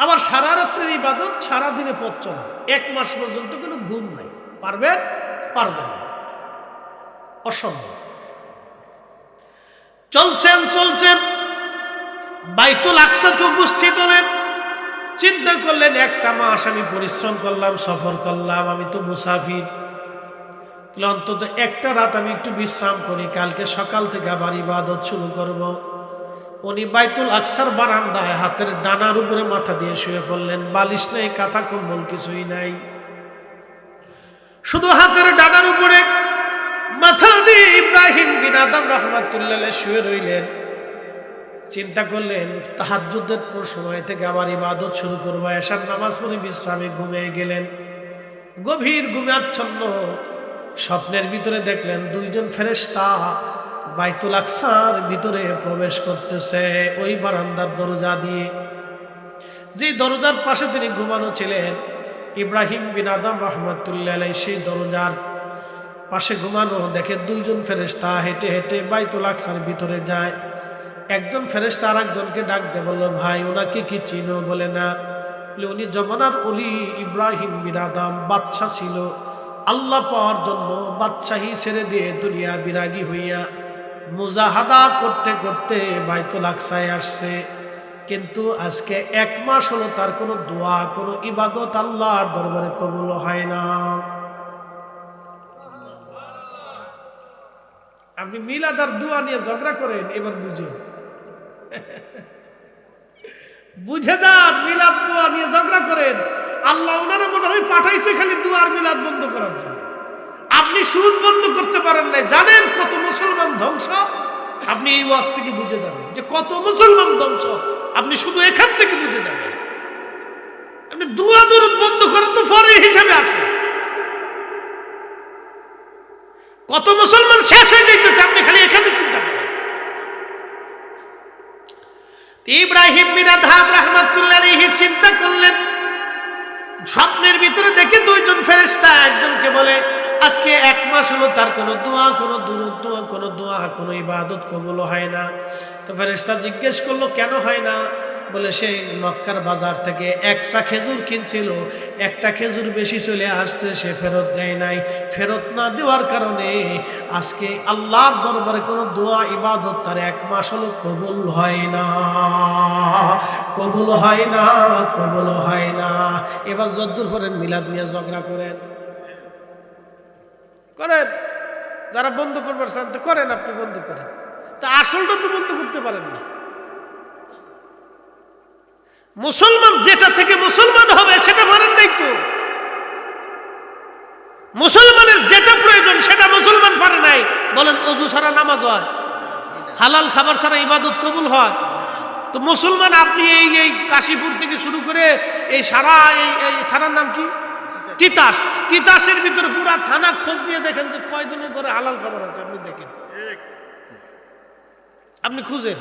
S1: আবার সারা রাত্রের ইবাদত, সারাদিনে পথ চলা, 1 মাস পর্যন্ত কোনো ঘুম নাই। পারবেন? পারবেন না, অসম্ভব। চলছেন বাইতুল আকসাতে উপস্থিত হলেন। চিন্তা করলেন 1টা মাস আমি পরিশ্রম করলাম, সফর করলাম, আমি তো মুসাফির, তাহলে অন্তত একটা রাত আমি একটু বিশ্রাম করি, কালকে সকাল থেকে আবার ইবাদত শুরু করব। উনি বাইতুল আকসার বারান্দায় হাতের ডানার উপরে মাথা দিয়ে শুয়ে পড়লেন। বালিশ নেই, কাঁথা কম্বল কিছুই নাই, শুধু হাতের ডানার উপরে মাথা দিয়ে ইব্রাহিম বিন আদহাম রাহমাতুল্লাহ আলাইহি শুয়ে রইলেন। চিন্তা করলেন তাহাজ্জুদের সময় থেকে আবার ইবাদত শুরু করবো, এশার নামাজ পড়ে বিশ্রামে ঘুমিয়ে গেলেন। গভীর ঘুমে আচ্ছন্ন স্বপ্নের ভিতরে দেখলেন 2জন ফেরেশতা বাইতুল আকসার ভিতরে প্রবেশ করতেছে ওই বারান্দার দরজা দিয়ে। যে দরজার পাশে তিনি ঘুমানো ছিলেন, ইব্রাহিম বিন আদহাম রাহমাতুল্লাহ আলাইহি সেই দরজার পাশে ঘুমানো দেখে 2জন ফেরেশতা হেঁটে হেঁটে বাইতুল আকসার ভিতরে যায়। একজন ফেরেশতা আরেকজনকে ডাক দিয়ে বলল, ভাই ওনাকে কি চিনো? বলে না। বলে উনি জমানার ওলি ইব্রাহিম বিন আদহাম, বাদশা ছিল, আল্লাহ পাওয়ার জন্য বাদশাহী ছেড়ে দিয়ে দুনিয়া বিরাগী হইয়া মুজাহাদা করতে করতে বাইতুল আকসায় আসছে, কিন্তু আজকে 1 মাস হলো তার কোনো দোয়া, কোনো ইবাদত আল্লাহর দরবারে কবুল হয় না। আপনি মিলাদ আর দোয়া নিয়ে ঝগড়া করেন, এবার বুঝে যান। মিলাদ দোয়া নিয়ে ঝগড়া করেন, আল্লাহ ওনারা মনে হয় পাঠাইছে খালি দোয়া আর মিলাদ বন্ধ করার জন্য। আপনি সুদ বন্ধ করতে পারেন নাই। জানেন কত মুসলমান ধ্বংস? আপনি এই ওয়াজ থেকে বুঝে যাবেন যে কত মুসলমান ধ্বংস, আপনি শুধু এখান থেকে বুঝে যাবেন। আপনি দোয়া দরুদ বন্ধ করেন তো ফরজ হিসাবে আসে। কত মুসলমান শেষ হয়ে যাইতেছে, আপনি খালি এখানে চিন্তা করেন। ইব্রাহিম বিন আদহাম রাহমাতুল্লাহ আলাইহি চিন্তা করলেন, স্বপ্নের ভিতরে দেখে 2জন ফেরেশতা একজনকে বলে আজকে 1 মাস হলো তার কোনো দোয়া, কোনো দুরূদ, কোনো দোয়া, কোনো ইবাদত কবুল হয় না। তো ফেরেশতা জিজ্ঞেস করলো কেন হয় না? বলে সে মক্কার বাজার থেকে একশা খেজুর কিনছিল, একটা খেজুর বেশি চলে আসছে, সে ফেরত দেয় নাই। ফেরত না দেওয়ার কারণে আজকে আল্লাহর দরবারে কোনো দোয়া ইবাদত তার 1 মাস হলো কবুল হয় না, কবুল হয় না, কবুল হয় না। এবার যদ্দূর করেন মিলাদ নিয়ে ঝগড়া করেন, করেন, যারা বন্ধ করবার চান তো করেন, আপনি বন্ধ করেন, তা আসলটা তো বন্ধ করতে পারেন না। মুসলমান যেটা থেকে মুসলমান হবে সেটা পারেন নাই তো। মুসলমানের যেটা প্রয়োজন সেটা মুসলমান পারে নাই। বলেন ওযু ছাড়া নামাজ হয়, হালাল খাবার ছাড়া ইবাদত কবুল হয়? তো মুসলমান আপনি এই কাশীপুর থেকে শুরু করে এই সারা এই থানার নাম কি, তিতাস, তিতাসের ভিতরে পুরা থানা খোঁজ নিয়ে দেখেন যে কয়জনের ঘরে হালাল খাবার আছে, আপনি দেখেন, আপনি খুঁজেন,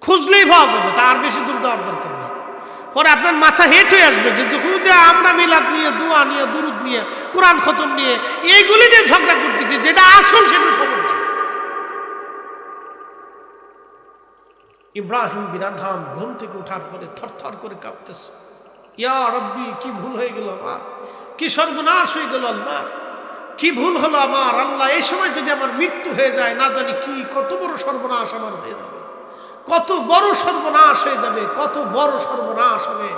S1: খুঁজলেই পাওয়া যাবে, তার বেশি দূর যাওয়ার দরকার নেই। পরে আপনার মাথা হেট হয়ে আসবে যে আমরা মিলাদ নিয়ে, দোয়া নিয়ে, দুরুদ নিয়ে, কোরআন খতম নিয়ে, এইগুলি নিয়ে ঝগড়া করতেছি, যেটা আসল সেটার খবর নেই। ইব্রাহিম বিন আদহাম ঘুম থেকে উঠার পরে থরথর করে কাঁপতেছে, ইয়া রব্বি, কি ভুল হয়ে গেল আমার, কি সর্বনাশ হয়ে গেল আল্লাহ, কি ভুল হলো আমার আল্লাহ, এই সময় যদি আমার মৃত্যু হয়ে যায়, না জানি কি কত বড় সর্বনাশ আমার হয়ে যাবে, কত বড় সর্বনাশ হয়ে যাবে, কত বড় সর্বনাশ হবে।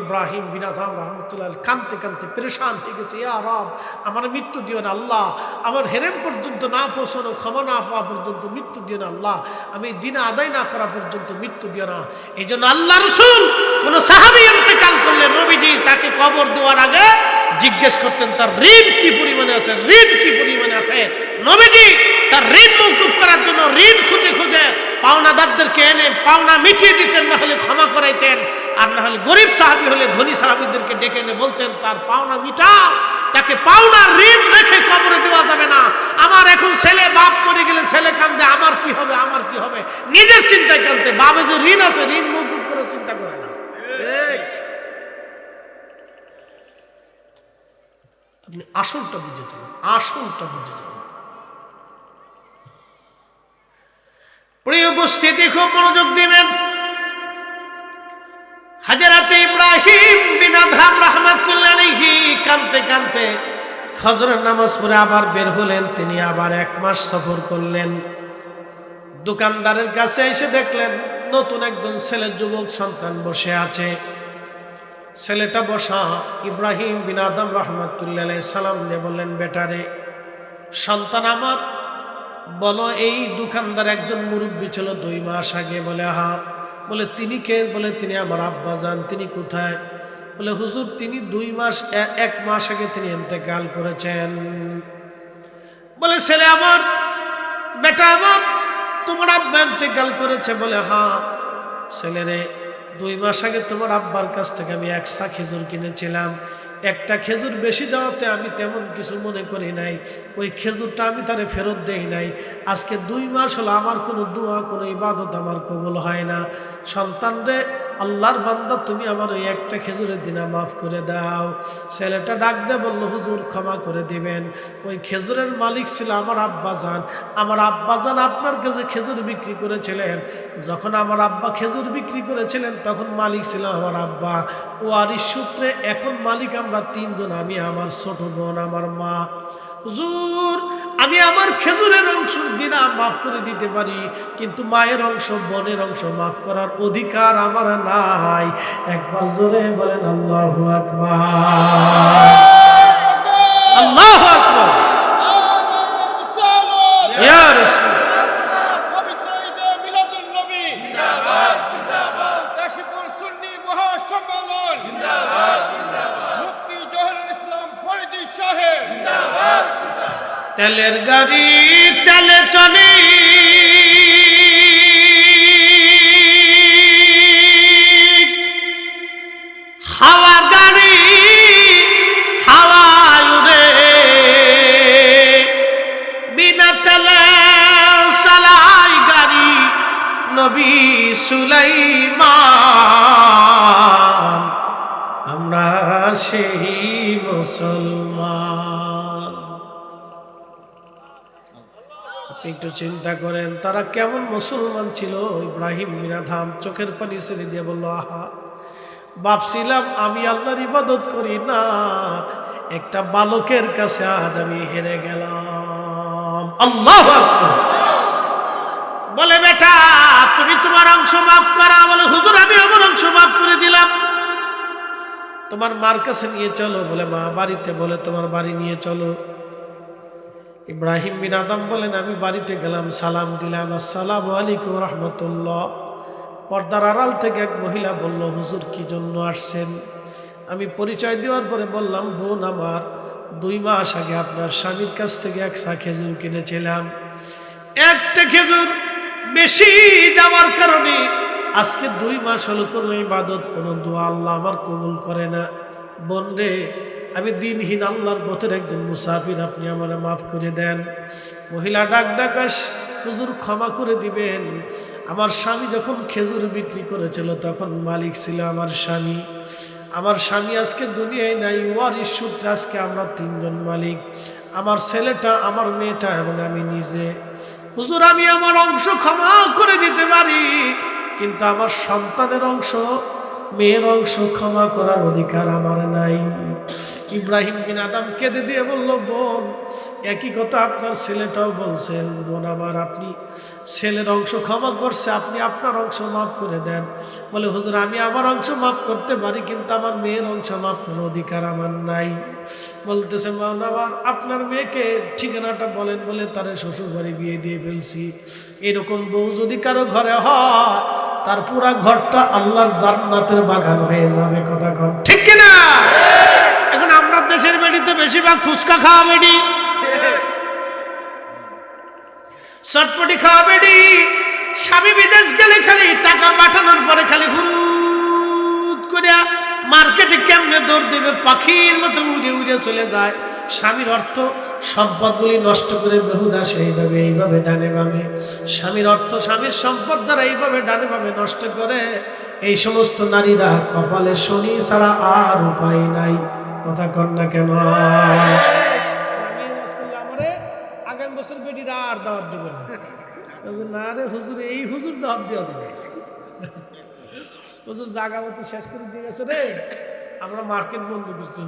S1: ইব্রাহিম বিন আদহাম রাহমাতুল্লাহ কাঁদতে কাঁদতে পেরেশান হয়ে গেছে, ইয়া রব, আমার মৃত্যু দিও না আল্লাহ, আমার হেরেম পর্যন্ত না পৌঁছানো, ক্ষমা না পাওয়া পর্যন্ত মৃত্যু দিও না আল্লাহ, আমি দিন আদায় না করা পর্যন্ত মৃত্যু দিও না। এই জন্য আল্লাহ রাসূল কোন সাহাবী ইন্তেকাল করলে নবীজি তাকে কবর দেওয়ার আগে জিজ্ঞেস করতেন তার ঋণ কি পরিমাণে আছে, ঋণ কি পরিমাণে আছে। নবীজি তার ঋণ মওকুফ করার জন্য ঋণ খুঁজে খুঁজে পাওনাদারদেরকে এনে পাওনা মিটিয়ে দিতেন, না হলে ক্ষমা করাইতেন, আর না হলে গরিব সাহাবী হলে ধনী সাহাবীদেরকে ডেকে এনে বলতেন তার পাওনা মিটাও, তাকে পাওনা ঋণ রেখে কবরে দেওয়া যাবে না। আমার এখন ছেলে, বাপ মরে গেলে ছেলে কান্দে, আমার কি হবে, আমার কি হবে, নিজের চিন্তায় কান্দে, বাবা যে ঋণ আছে ঋণ মওকুফ করে চিন্তা করে না। আপনি আসলটা বুঝে যান, আসলটা বুঝে যান। প্রিয় উপস্থিতি, খুব মনোযোগ দিবেন। হযরত ইব্রাহিম বিন আদহাম রাহমাতুল্লাহ আলাইহি কাঁদতে কাঁদতে ফজরের নামাজ পড়ে আবার বের হলেন। তিনি আবার 1 মাস সফর করলেন। দোকানদারের কাছে এসে দেখলেন নতুন একজন ছেলে, যুবক সন্তান বসে আছে। ছেলেটা বসা, ইব্রাহিম বিন আদহাম রাহমাতুল্লাহ আলাইহি সালাম দিয়ে বললেন, বেটারে, সন্তান আমার, বলো এই দোকানদার একজন মুরব্বী ছিল 2 মাস আগে। বলে হ্যাঁ। বলে তিনি কে? বলে তিনি আমার আব্বা যান। তিনি কোথায়? বলে হুজুর, তিনি 1 মাস আগে তিনি ইন্তেকাল করেছেন। বলে ছেলে আমার, বেটা আমার, তোমার আব্বা ইন্তেকাল করেছে? বলে হ্যাঁ। ছেলেরে, 2 মাস আগে তোমার আব্বার কাছ থেকে আমি 1 খেজুর কিনেছিলাম, একটা খেজুর বেশি যাওয়াতে আমি তেমন কিছু মনে করি নাই, ওই খেজুরটা আমি তারে ফেরত দেই নাই। আজকে 2 মাস হলো আমার কোনো দোয়া, কোনো ইবাদত আমার কবুল হয় না। সন্তান রে, আল্লাহর বান্দা, তুমি আমার ওই একটা খেজুরের দিনা মাফ করে দাও। ছেলেটা ডাক দিয়ে বলল, হুজুর ক্ষমা করে দিবেন, ওই খেজুরের মালিক ছিল আমার আব্বাজান। আমার আব্বাজান আপনার কাছে খেজুর বিক্রি করেছিলেন। যখন আমার আব্বা খেজুর বিক্রি করেছিলেন তখন মালিক ছিল আমার আব্বা। ওয়ারিশ সূত্রে এখন মালিক আমরা 3 জন, আমি, আমার ছোট বোন, আমার মা। হুজুর, আমি আমার খেজুরের অংশ দিনা মাফ করে দিতে পারি, কিন্তু মায়ের অংশ, বোনের অংশ মাফ করার অধিকার আমার নাই। একবার জোরে বলেন আল্লাহু আকবার, আল্লাহু আকবার। ইয়া রাসূল,
S2: পবিত্র ঈদে মিলাদুন নবী জিন্দাবাদ, জিন্দাবাদ। কাশীপুর সুন্নি মহাসম্মেলন জিন্দাবাদ, জিন্দাবাদ। মুফতি জহিরুল ইসলাম ফরিদী সাহেব জিন্দাবাদ, জিন্দাবাদ।
S1: তেলের গাড়ি তেলে চলে, হাওয়া গাড়ি হাওয়ায় উড়ে, বিনা তেলে চালাই গাড়ি নবী সুলাইমান, আমরা সেই মুসলমান। একটু চিন্তা করেন তারা কেমন মুসলমান ছিল। ইব্রাহিম বিন আদহাম চোখের পানি ছেড়ে দিয়ে বলল, আহা, ভাবছিলাম আমি আল্লাহর ইবাদত করি না, একটা বালকের কাছে আজ আমি হেরে গেলাম। আল্লাহু আকবার। বলে, বেটা তুমি তোমার অংশ মাফ করা। বলে, হুজুর আমি আমার অংশ মাফ করে দিলাম। তোমার মার কাছে নিয়ে চলো। বলে, মা বাড়িতে। বলে, তোমার বাড়ি নিয়ে চলো। ইব্রাহিম বিন আদম বলেন, আমি বাড়িতে গেলাম, সালাম দিলাম, আসসালামু আলাইকুম রহমতুল্লাহ। পর্দার আড়াল থেকে এক মহিলা বলল, হুজুর কি জন্য আসছেন? আমি পরিচয় দেওয়ার পরে বললাম, বোন আমার, 2 মাস আগে আপনার স্বামীর কাছ থেকে একটা খেজুর কিনেছিলাম। একটা খেজুর বেশি যাওয়ার কারণে আজকে 2 মাস হলো কোনো ইবাদত, কোনো দোয়া আল্লাহ আমার কবুল করে না। বোন রে, আমি দিনহীন আল্লাহর পথের একজন মুসাফির, আপনি আমার মাফ করে দেন। মহিলা ডাকাস, হুজুর ক্ষমা করে দিবেন। আমার স্বামী যখন খেজুর বিক্রি করেছিল তখন মালিক ছিল আমার স্বামী। আমার স্বামী আজকে দুনিয়ায় নাই, ওয়ারিশ সূত্রে আজকে আমরা 3 জন মালিক, আমার ছেলেটা, আমার মেয়েটা এবং আমি নিজে। হুজুর আমি আমার অংশ ক্ষমা করে দিতে পারি, কিন্তু আমার সন্তানের অংশ, মেয়ের অংশ ক্ষমা করার অধিকার আমার নাই। ইব্রাহিম বিন আদম কেঁদে দিয়ে বলল, বোন একই কথা আপনার ছেলেটাও বলছে। বোন আমার, আপনি ছেলের অংশ ক্ষমা করছে, আপনি আপনার অংশ মাফ করে দেন। বলে, হুজুর আমি আমার অংশ মাফ করতে পারি, কিন্তু আমার মেয়ের অংশ মাফ করার অধিকার আমার নাই। বলতেছে, আমার আপনার মেয়েকে ঠিকানাটা বলেন। বলে, তার শ্বশুর বাড়ি বিয়ে দিয়ে ফেলছি। এরকম বউ যদি কারো ঘরে হয়, তার পুরা ঘরটা আল্লাহর জান্নাতের বাগান হয়ে যাবে। কথা কন ঠিক কিনা? এখন আমরা দেশের বেড়িতে বেশিরভাগ ফুচকা খাওয়া বেড়ি, চটপটি খাওয়া বেড়ি। স্বামী বিদেশ গেলে খালি টাকা পাঠানোর পরে খালি হুরুত করে মার্কেটে কেমনে দৌড় দেবে, পাখির মতো উড়ে উড়ে চলে যায়। স্বামীর অর্থ সম্পদগুলি নষ্ট করে বেহুদা এইভাবে ডানে বামে। স্বামীর অর্থ, স্বামীর সম্পদ যারা এইভাবে ডানে বামে নষ্ট করে, এই সমস্ত নারীরা কপালে শনি ছাড়া আর উপায় নাই। কথা কন না কেন? আগামী বছর বেটিরা আর দাওয়াত দেবে না। না রে হুজুর, এই হুজুর দাওয়াত দেওয়া যাবে। হুজুর জাগা মতো শেষ করে দিয়ে গেছে রে, আমরা মার্কেট বন্ধ করছি।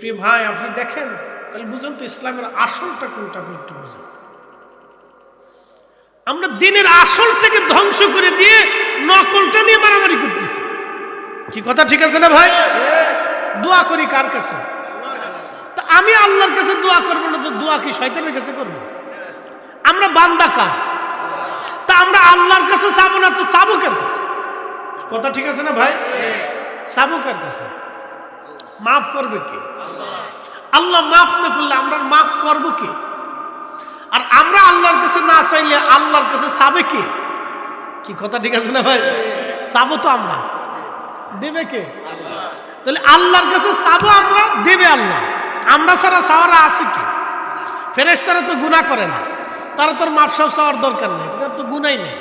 S1: প্রিয় ভাই, আপনি দেখেন তাহলে বুঝুন তো ইসলামের আসলটা কোনটা, আপনি একটু বুঝুন। আমরা দিনের আসল থেকে ধ্বংস করে দিয়ে নকলটা নিয়ে মারামারি করতেছি। কি কথা ঠিক আছে না ভাই? দোয়া করি কার কাছে? তা আমি আল্লাহর কাছে দোয়া করবো না তো দোয়া কি শয়তানের কাছে করবো? আমরা বান্দা কার? তা আমরা আল্লাহর কাছে চাবো না তো চাবো কার কাছে? কথা ঠিক আছে না ভাই? চাবো কার কাছে? মাফ করবে কে? আল্লাহ মাফ না করলে আমরা মাফ করবো কে? আর আমরা আল্লাহর কাছে না চাইলে আল্লাহর কাছে চাবে কে? কি কথা ঠিক আছে না ভাই? চাবো তো আমরা, দেবে কে? তাহলে আল্লাহর কাছে চাবো আমরা, দেবে আল্লাহ। আমরা ছাড়া চাওয়ারা আছে কি? ফেরেশতারা তো গুনাহ করে না, তারা তোর মাফ সব চাওয়ার দরকার নেই, তারা তো গুনাই নেই।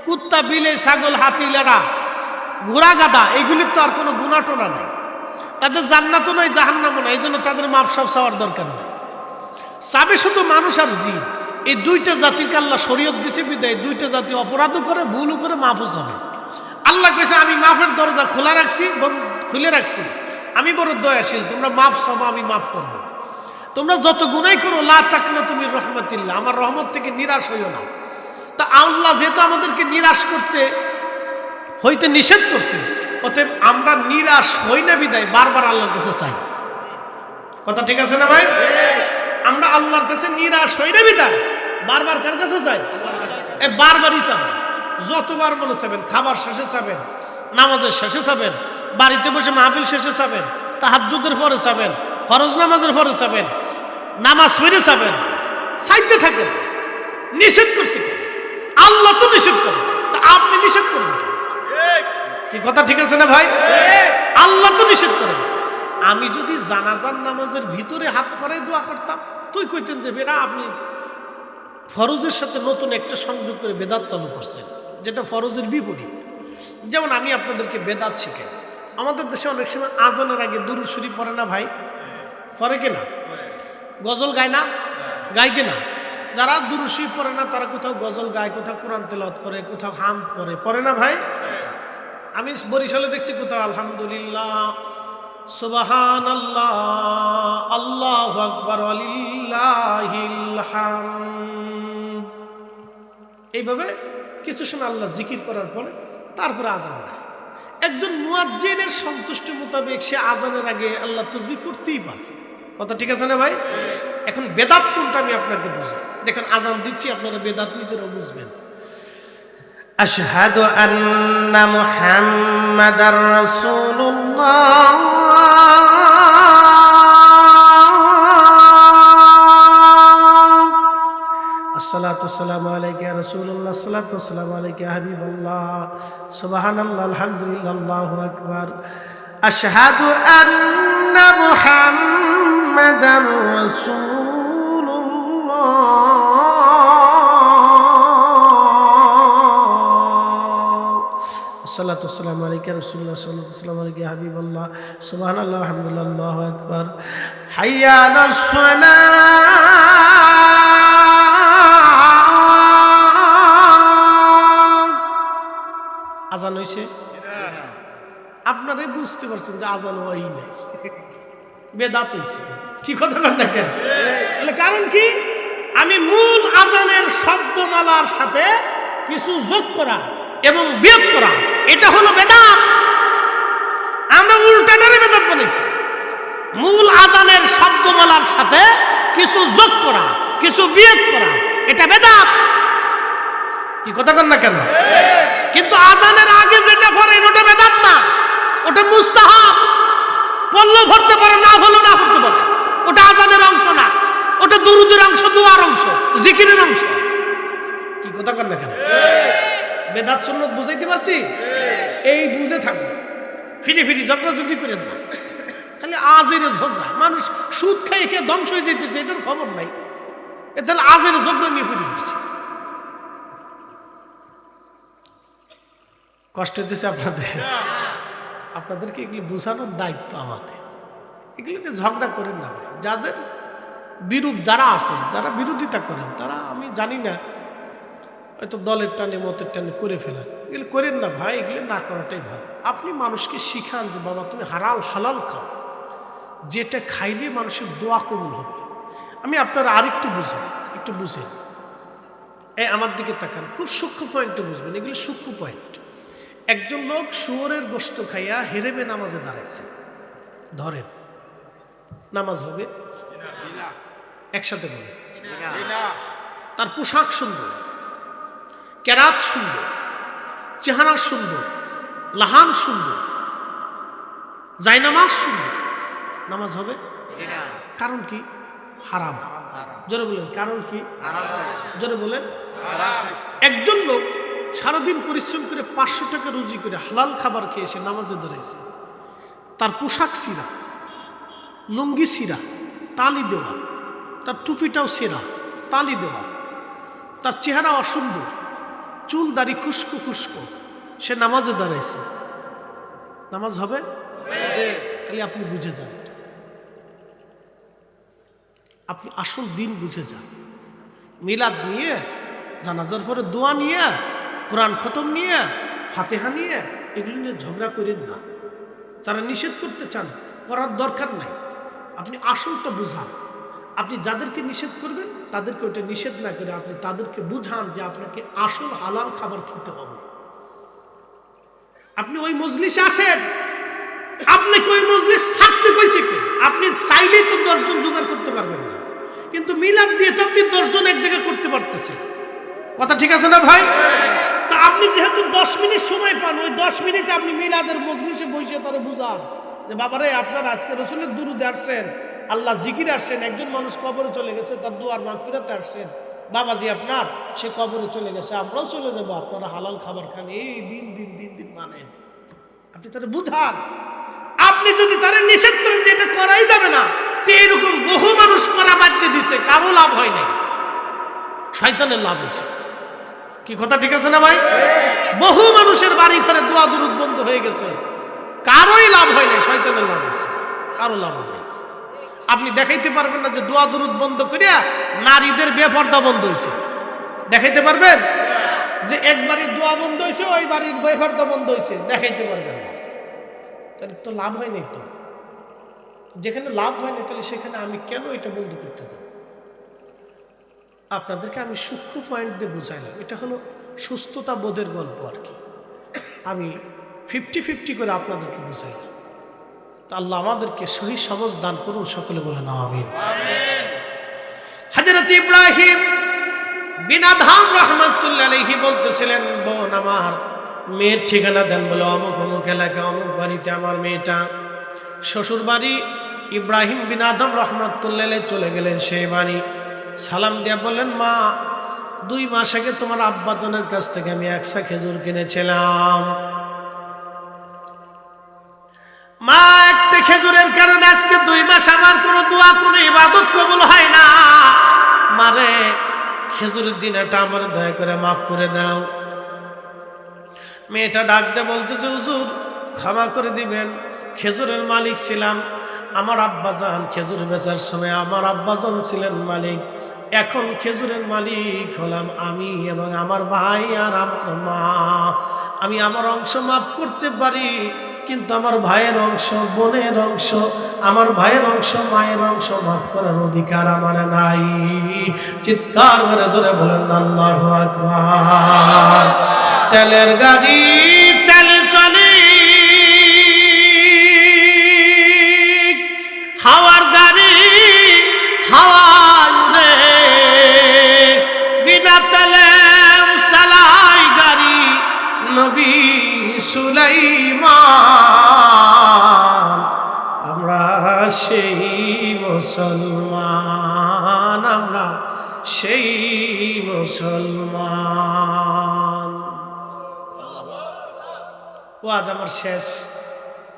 S1: কুত্তা, বিলে, ছাগল, হাতি, লেড়া, ঘোড়া, গাধা, এগুলির তো আর কোনো গুনাহ টোনা নেই, তাদের জান্নাতও নয় জাহান্নামও নয়, এই জন্য তাদের মাফ সব চাওয়ার দরকার নেই। চাবে শুধু মানুষ আর জিন। এই 2টা জাতিকে আল্লাহ শরীয়ত দিছে বিদায় 2টা জাতি অপরাধও করে, ভুলও করে, মাফও চাবে। আল্লাহ কইছে আমি মাফের দরজা খোলা রাখছি, খুলে রাখছি, আমি বড় দয়াশীল, তোমরা মাফ চাও আমি মাফ করবো। তোমরা যত গুনাহ করো লা তাকনাতু মির রাহমাতিল্লাহ, আমার রহমত থেকে নিরাশ হইও না। তা আল্লাহ যেহেতু আমাদেরকে নিরাশ হইতে নিষেধ করছে, অতএব আমরা নিরাশ হই না বিদায় বারবার আল্লাহর কাছে চাই। কথা ঠিক আছে না ভাই? আমরা আল্লাহর কাছে নিরাশ হই না বিদায় বারবার কার কাছে চাই? বারবারই চাবেন, যতবার মনে চাবেন। খাবার শেষে চাবেন, নামাজের শেষে চাবেন, বাড়িতে বসে মাহফিল শেষে চাবেন, তাহাজ্জুদের পরে চাবেন, ফরজ নামাজের পরে চাবেন, নামাজ পড়ে চাবেন, চাইতে থাকেন। নিষেধ করছে আল্লাহ, তো নিষেধ করেন, তা আপনি নিষেধ করেন কেন? কি কথা ঠিক আছে না ভাই? আল্লাহ তো নিষেধ করেন। আমি যদি জানাজার নামাজের ভিতরে হাত পরে দোয়া করতাম, তুই কইতেন যে বেটা আপনি ফরজের সাথে নতুন একটা সংযোগ করে বেদাত চালু করছেন, যেটা ফরজের বিপরীত। যেমন আমি আপনাদেরকে বেদাত শিখাই। আমাদের দেশে অনেক সময় আজানের আগে দুরূদ শরীফ পড়ে না ভাই? পড়ে কিনা? গজল গায় না? গায় কিনা? যারা দুরূশি পড়ে না তারা কোথাও গজল গায়, কোথাও কোরআন তেলাওয়াত করে, কোথাও হাম পড়ে না ভাই? আমি বরিশালে দেখছি কোথাও আলহামদুলিল্লাহ, সুবহানাল্লাহ, আল্লাহু আকবার, ওয়ালিল্লাহিল হামদ, এইভাবে কিছু সময় আল্লাহ জিকির করার পরে তারপরে আজান দেয়। একজন মুয়াজ্জিনের সন্তুষ্টি মোতাবেক সে আজানের আগে আল্লাহ তাসবিহ করতেই পারে। কথা ঠিক আছে না ভাই? এখন বেদাত কোনটা আমি আপনাকে বুঝাই। দেখেন আজান দিচ্ছি, আপনারা বেদাত নিজেরাও বুঝবেন। আশহাদু আন্না মুহাম্মাদার রাসূলুল্লাহ, আসসালাতু ওয়াসসালামু আলাইকা ইয়া রাসূলুল্লাহ, আসসালাতু ওয়াসসালামু আলাইকা ইয়া হাবিবাল্লাহ, সুবহানাল্লাহ, আলহামদুলিল্লাহ, আল্লাহু আকবার, আশহাদু আন্না মুহাম্মাদার রাসূলুল্লাহ, আসসালাতু ওয়াসসালামু আলাইকা ইয়া রাসূলুল্লাহ, আসসালাতু ওয়াসসালামু আলাইকা ইয়া হাবিবাল্লাহ, সুবহানাল্লাহ, আলহামদুলিল্লাহ, আল্লাহু আকবার, হাইয়া আলাস সালাহ। আজান হয়েছে? আপনারাই বুঝতে পারছেন যে আজান হয় নাই, বেদাত হয়েছে। কি কথা বলেন না কেন? কারণ কি? আমি মূল আজানের শব্দমালার সাথে কিছু যোগ করা এবং বিয়োগ করা, এটা হলো বেদাত। আমরা উল্টাটারে বেদাত বলেছি। মূল আজানের শব্দমালার সাথে কিছু যোগ করা, কিছু বিয়োগ করা, এটা বেদাত। কি কথা বলেন না কেন? কিন্তু আজানের আগে যেটা পড়ে ওটা বেদাত না, ওটা মুস্তাহাব। পড়লেও পড়তে পারে, না হলেও না পড়তে পারে, ওটা আজানের অংশ না, ওটা দুরুদের অংশ, দোয়ার অংশ, জিকিরের অংশ। কি কথা কর না কেন? বেদাত সুন্নাত বুঝাইতে পারছি? এই বুঝে থাকবে, ফিরে ফিরে ঝগড়াঝগড়ি করেন না, খালি আজের ঝগড়া। মানুষ সুদ খাই খেয়ে ধ্বংস হয়ে যেতেছে, এটার খবর নাই, এ তাহলে আজের ঝগড়া নিয়ে ফিরে দিচ্ছে। কষ্ট হইতেছে আপনাদের? আপনাদেরকে এগুলো বোঝানোর দায়িত্ব আমাদের। এগুলো নিয়ে ঝগড়া করেন না ভাই। যাদের বিরূপ যারা আছে, যারা বিরোধিতা করেন, তারা আমি জানি না হয়তো দলের টানে মতের টানে করে ফেলেন। এগুলো করেন না ভাই, এগুলো না করাটাই ভালো। আপনি মানুষকে শিখান যে বাবা তুমি হালাল খাও, যেটা খাইলে মানুষের দোয়া কবুল হবে। আমি আপনারা আরেকটু বুঝাই, একটু বুঝেন। এই আমার দিকে তাকান, খুব সূক্ষ্ম পয়েন্টে বুঝবেন, এগুলো সূক্ষ্ম পয়েন্ট। একজন লোক শুয়োরের গোশত খাইয়া হেরেমে নামাজে দাঁড়াইছে, ধরেন নামাজ হবে? একসাথে বলে। তার পোশাক সুন্দর, কেরাত সুন্দর, চেহারা সুন্দর, লাহান সুন্দর, জায়নামাজ সুন্দর, নামাজ হবে? কারণ কি? হারাম। জোরে বলেন কারণ কি? জোরে বলেন। একজন লোক সারাদিন পরিশ্রম করে 500 টাকা রুজি করে হালাল খাবার খেয়ে এসে নামাজে দাঁড়াইছে, তার পোশাক ছিঁড়া, লুঙ্গি ছিঁড়া, তালি দেওয়া, তার টুপিটাও ছেঁড়া, তালি দেওয়া, তার চেহারা অসুন্দর, চুল দাড়ি খুস্কো খুস্কো, সে নামাজে দাঁড়াইছে, নামাজ হবে? তাহলে আপনি বুঝে যান, আপনি আসল দিন বুঝে যান। মিলাদ নিয়ে, জানাজার পরে দোয়া নিয়ে, কোরআন খতম নিয়ে, ফাতেহা নিয়ে, এগুলো নিয়ে ঝগড়া করেন না। যারা নিষেধ করতে চান, করার দরকার নাই। আপনি আসলটা বুঝান। আপনি যাদেরকে নিষেধ করবেন তাদেরকে ওইটা নিষেধ না করে আপনি তাদেরকে বুঝান যে আপনাকে আসল হালাল খাবার খেতে হবে। আপনি ওই মজলিসে আসেন, আপনাকে ওই মজলিস ছাড়তে কইছে কি? আপনি চাইলেই তো 10 জন জোগাড় করতে পারবেন না, কিন্তু মিলাদ দিয়ে তো আপনি 10 জন এক জায়গায় করতে পারতেছেন। কথা ঠিক আছে না ভাই? তা আপনি যেহেতু 10 মিনিট সময় পান, ওই 10 মিনিটে আপনি মিলাদের মজলিসে বসে তারা বুঝান যে বাবারে আপনার আজকে রাসূলের দুরূদে আসছেন, আল্লাহ জিকিরে আসছেন, একজন মানুষ কবরে চলে গেছে, তার দুয়ার মাগফিরাতে আসছেন, বাবাজি আপনার সে কবরে চলে গেছে, আমরাও চলে যাবো, আপনারা হালাল খাবার খান, এই দিন দিন দিন দিন মানেন। আপনি তারা বুঝান। আপনি যদি তারা নিষেধ করেন যে এটা করাই যাবে না, তো এরকম বহু মানুষ করা বাদ দিয়ে দিছে, কারো লাভ হয় নাই, শয়তানের লাভ হয়েছে। কি কথা ঠিক আছে না ভাই? বহু মানুষের বাড়ি ঘরে দোয়া দুরূদ বন্ধ হয়ে গেছে, কারোই লাভ হয় নাই, শয়তানের লাভ হয়েছে, কারো লাভ হয় নাই। আপনি দেখাইতে পারবেন না যে দোয়া দুরুদ বন্ধ করিয়া নারীদের বেপর্দা বন্ধ হয়েছে, দেখাইতে পারবেন? যে এক বাড়ির দোয়া বন্ধ হয়েছে ওই বাড়ির বেপর্দা বন্ধ হয়েছে, দেখাইতে পারবেন না। তাহলে তো লাভ হয় নাই। তো যেখানে লাভ হয় না তাহলে সেখানে আমি কেন এটা বন্ধ করতে যাব? আপনাদেরকে আমি সূক্ষ্ম পয়েন্ট দিয়ে বুঝাইলাম। এটা হলো সুস্থতা বোধের গল্প আর কি। আমি 50-50 করে আপনাদেরকে বুঝাইলাম। তা আল্লাহ আমাদেরকে সহি সমাজ দান করুন, সকলে বলেন আমিন। হযরত ইব্রাহিম বিন আদহাম রাহমাতুল্লাহ আলাইহি বলতেছিলেন, বোন আমার মেয়ের ঠিকানা দেন। বলে অমুক অমুক এলাকা অমুক বাড়িতে আমার মেয়েটা। শ্বশুর বাড়ি ইব্রাহিম বিন আদম রাহমাতুল্লাহ আলাইহি চলে গেলেন সেই বাড়ি। সালাম দিয়া বললেন, মা 2 মাস আগে তোমার আব্বাজনের কাছ থেকে আমি 100 খেজুর কিনেছিলাম। মা একটা খেজুরের কারণে আজকে 2 মাস আমার কোনো দোয়া কোনো ইবাদত কবুল হয় না। মারে খেজুরের দিনটা আমার দয়া করে মাফ করে দাও। মেয়েটা ডাক দিয়ে বলতেছে, হুজুর ক্ষমা করে দিবেন, খেজুরের মালিক ছিলাম। আমার আব্বাজান খেজুর বেচার সময় আমার আব্বাজান ছিলেন মালিক, এখন খেজুরের মালিক হলাম আমি এবং আমার ভাই আর আমার মা। আমি আমার অংশ মাফ করতে পারি, কিন্তু আমার ভাইয়ের অংশ, বোনের অংশ, আমার ভাইয়ের অংশ, মায়ের অংশ মাফ করার অধিকার আমার নাই। চিৎকার করে জোরে বলেন আল্লাহু আকবার। তেলের গাড়ি তেলে চলে, হাওয়ার গাড়ি হাওয়ায় উড়ে, বিনা তেলে চালাই গাড়ি নবী সুলাইমান। আমরা সেই মুসলমান, আমরা সেই মুসলমান। ও আজ আমার শেষ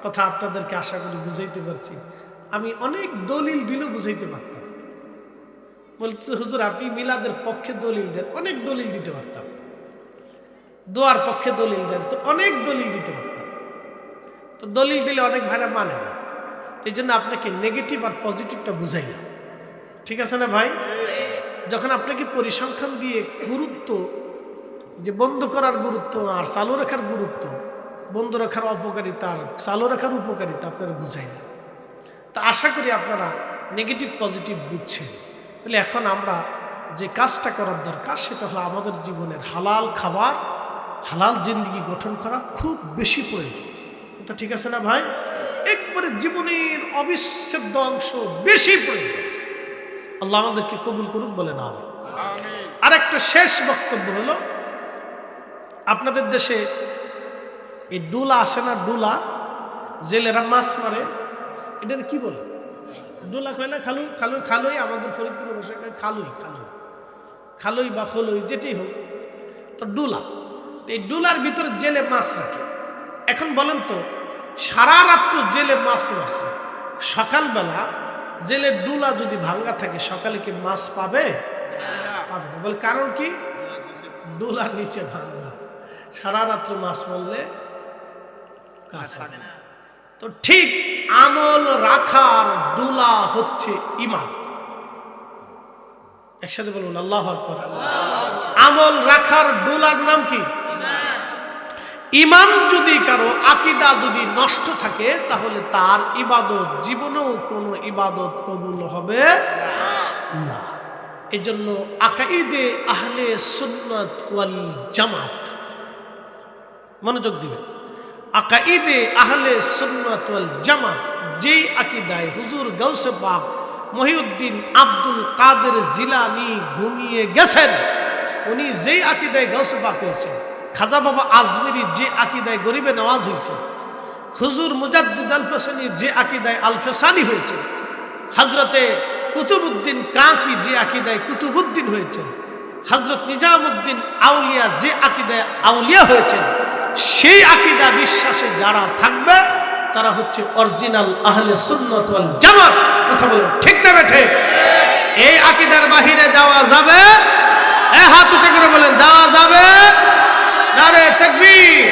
S1: কথা আপনাদেরকে আশা করি বুঝাইতে পারছি। আমি অনেক দলিল দিলেও বুঝাইতে পারতাম। বলতে হুজুর আপনি মিলাদের পক্ষে দলিল দেন, অনেক দলিল দিতে পারতাম। দোয়ার পক্ষে দলিল দেন, তো অনেক দলিল দিতে পারতাম। তো দলিল দিলে অনেক ভাইরা মানে না, এই জন্য আপনাকে নেগেটিভ আর পজিটিভটা বুঝাইলাম। ঠিক আছে না ভাই? যখন আপনাকে পরিসংখ্যান দিয়ে গুরুত্ব, যে বন্ধ করার গুরুত্ব আর চালু রাখার গুরুত্ব, বন্ধ রাখার অপকারিতা আর চালু রাখার উপকারিতা আপনারা বুঝাইলাম। তা আশা করি আপনারা নেগেটিভ পজিটিভ বুঝছেন। তাহলে এখন আমরা যে কাজটা করার দরকার সেটা হলো আমাদের জীবনের হালাল খাবার, হালাল জিন্দেগি গঠন করা খুব বেশি প্রয়োজন। এটা ঠিক আছে না ভাই? একবারে জীবনের অবিচ্ছেদ্য অংশ, বেশি প্রয়োজন। আল্লাহ আমাদেরকে কবুল করুক, বলে না আমি। আর একটা শেষ বক্তব্য হলো, আপনাদের দেশে এই ডুলা আসে না, ডুলা, জেলেরা মাছ মারে, এটার কি বলে? ডুলা কয় না? খালুই, খালুই, খালুই। আমাদের ফরিদপুরের ভাষায় খালুই, খালুই, খালুই বা খলুই যেটাই হোক, তো ডুলা। এই ডুলার ভিতরে জেলে মাছ রাখে। এখন বলেন তো, সারা রাত্র জেলে মাছ মারছে, সকালবেলা জেলের ডুলা যদি ভাঙ্গা থাকে সকালে কি মাছ পাবে? পাবে না। বলে কারণ কি? ডুলার নিচে ভাঙ্গা, সারা রাত্র মাছ মারলে কাজ হবে না। তো ঠিক আমল রাখার ডুলা হচ্ছে ঈমান। একসাথে বলুন আল্লাহু আকবার। আমল রাখার ডুলার নাম কি? ঈমান। যদি কারো আকীদা যদি নষ্ট থাকে তাহলে তার ইবাদত, জীবনেও কোনো ইবাদত কবুল হবে না। এজন্য আকাইদে আহলে সুন্নাত ওয়াল জামাত, মনোযোগ দিবেন। আকাইদে আহলে সুন্নাত ওয়াল জামাত, যেই আকীদায় হুজুর গাউসে পাক মহিউদ্দিন আব্দুল কাদের জিলানী ঘুমিয়ে গেছেন, উনি যেই আকীদায় গাউসে পাক হয়েছেন, খাজা বাবা আজমিরি যে আকীদায় গরিবে নওয়াজ হয়েছে, হুজুর মুজাদ্দিদ আল ফেসানি যে আকীদায় আল ফেসানি হয়েছে, হযরতে কুতুবউদ্দিন কাকি যে আকীদায় কুতুবউদ্দিন হয়েছেন, হযরত নিজামউদ্দিন আউলিয়া যে আকীদায় আউলিয়া হয়েছেন, সেই আকীদা বিশ্বাসে যারা থাকবে তারা হচ্ছে অরিজিনাল আহলে সুন্নাত ওয়াল জামাত। কথা বলুন ঠিক না বেঠে? এই আকীদার বাহিরে যাওয়া যাবে? হাত উঁচু করে বলেন, যাওয়া যাবে? নারে তাকবীর।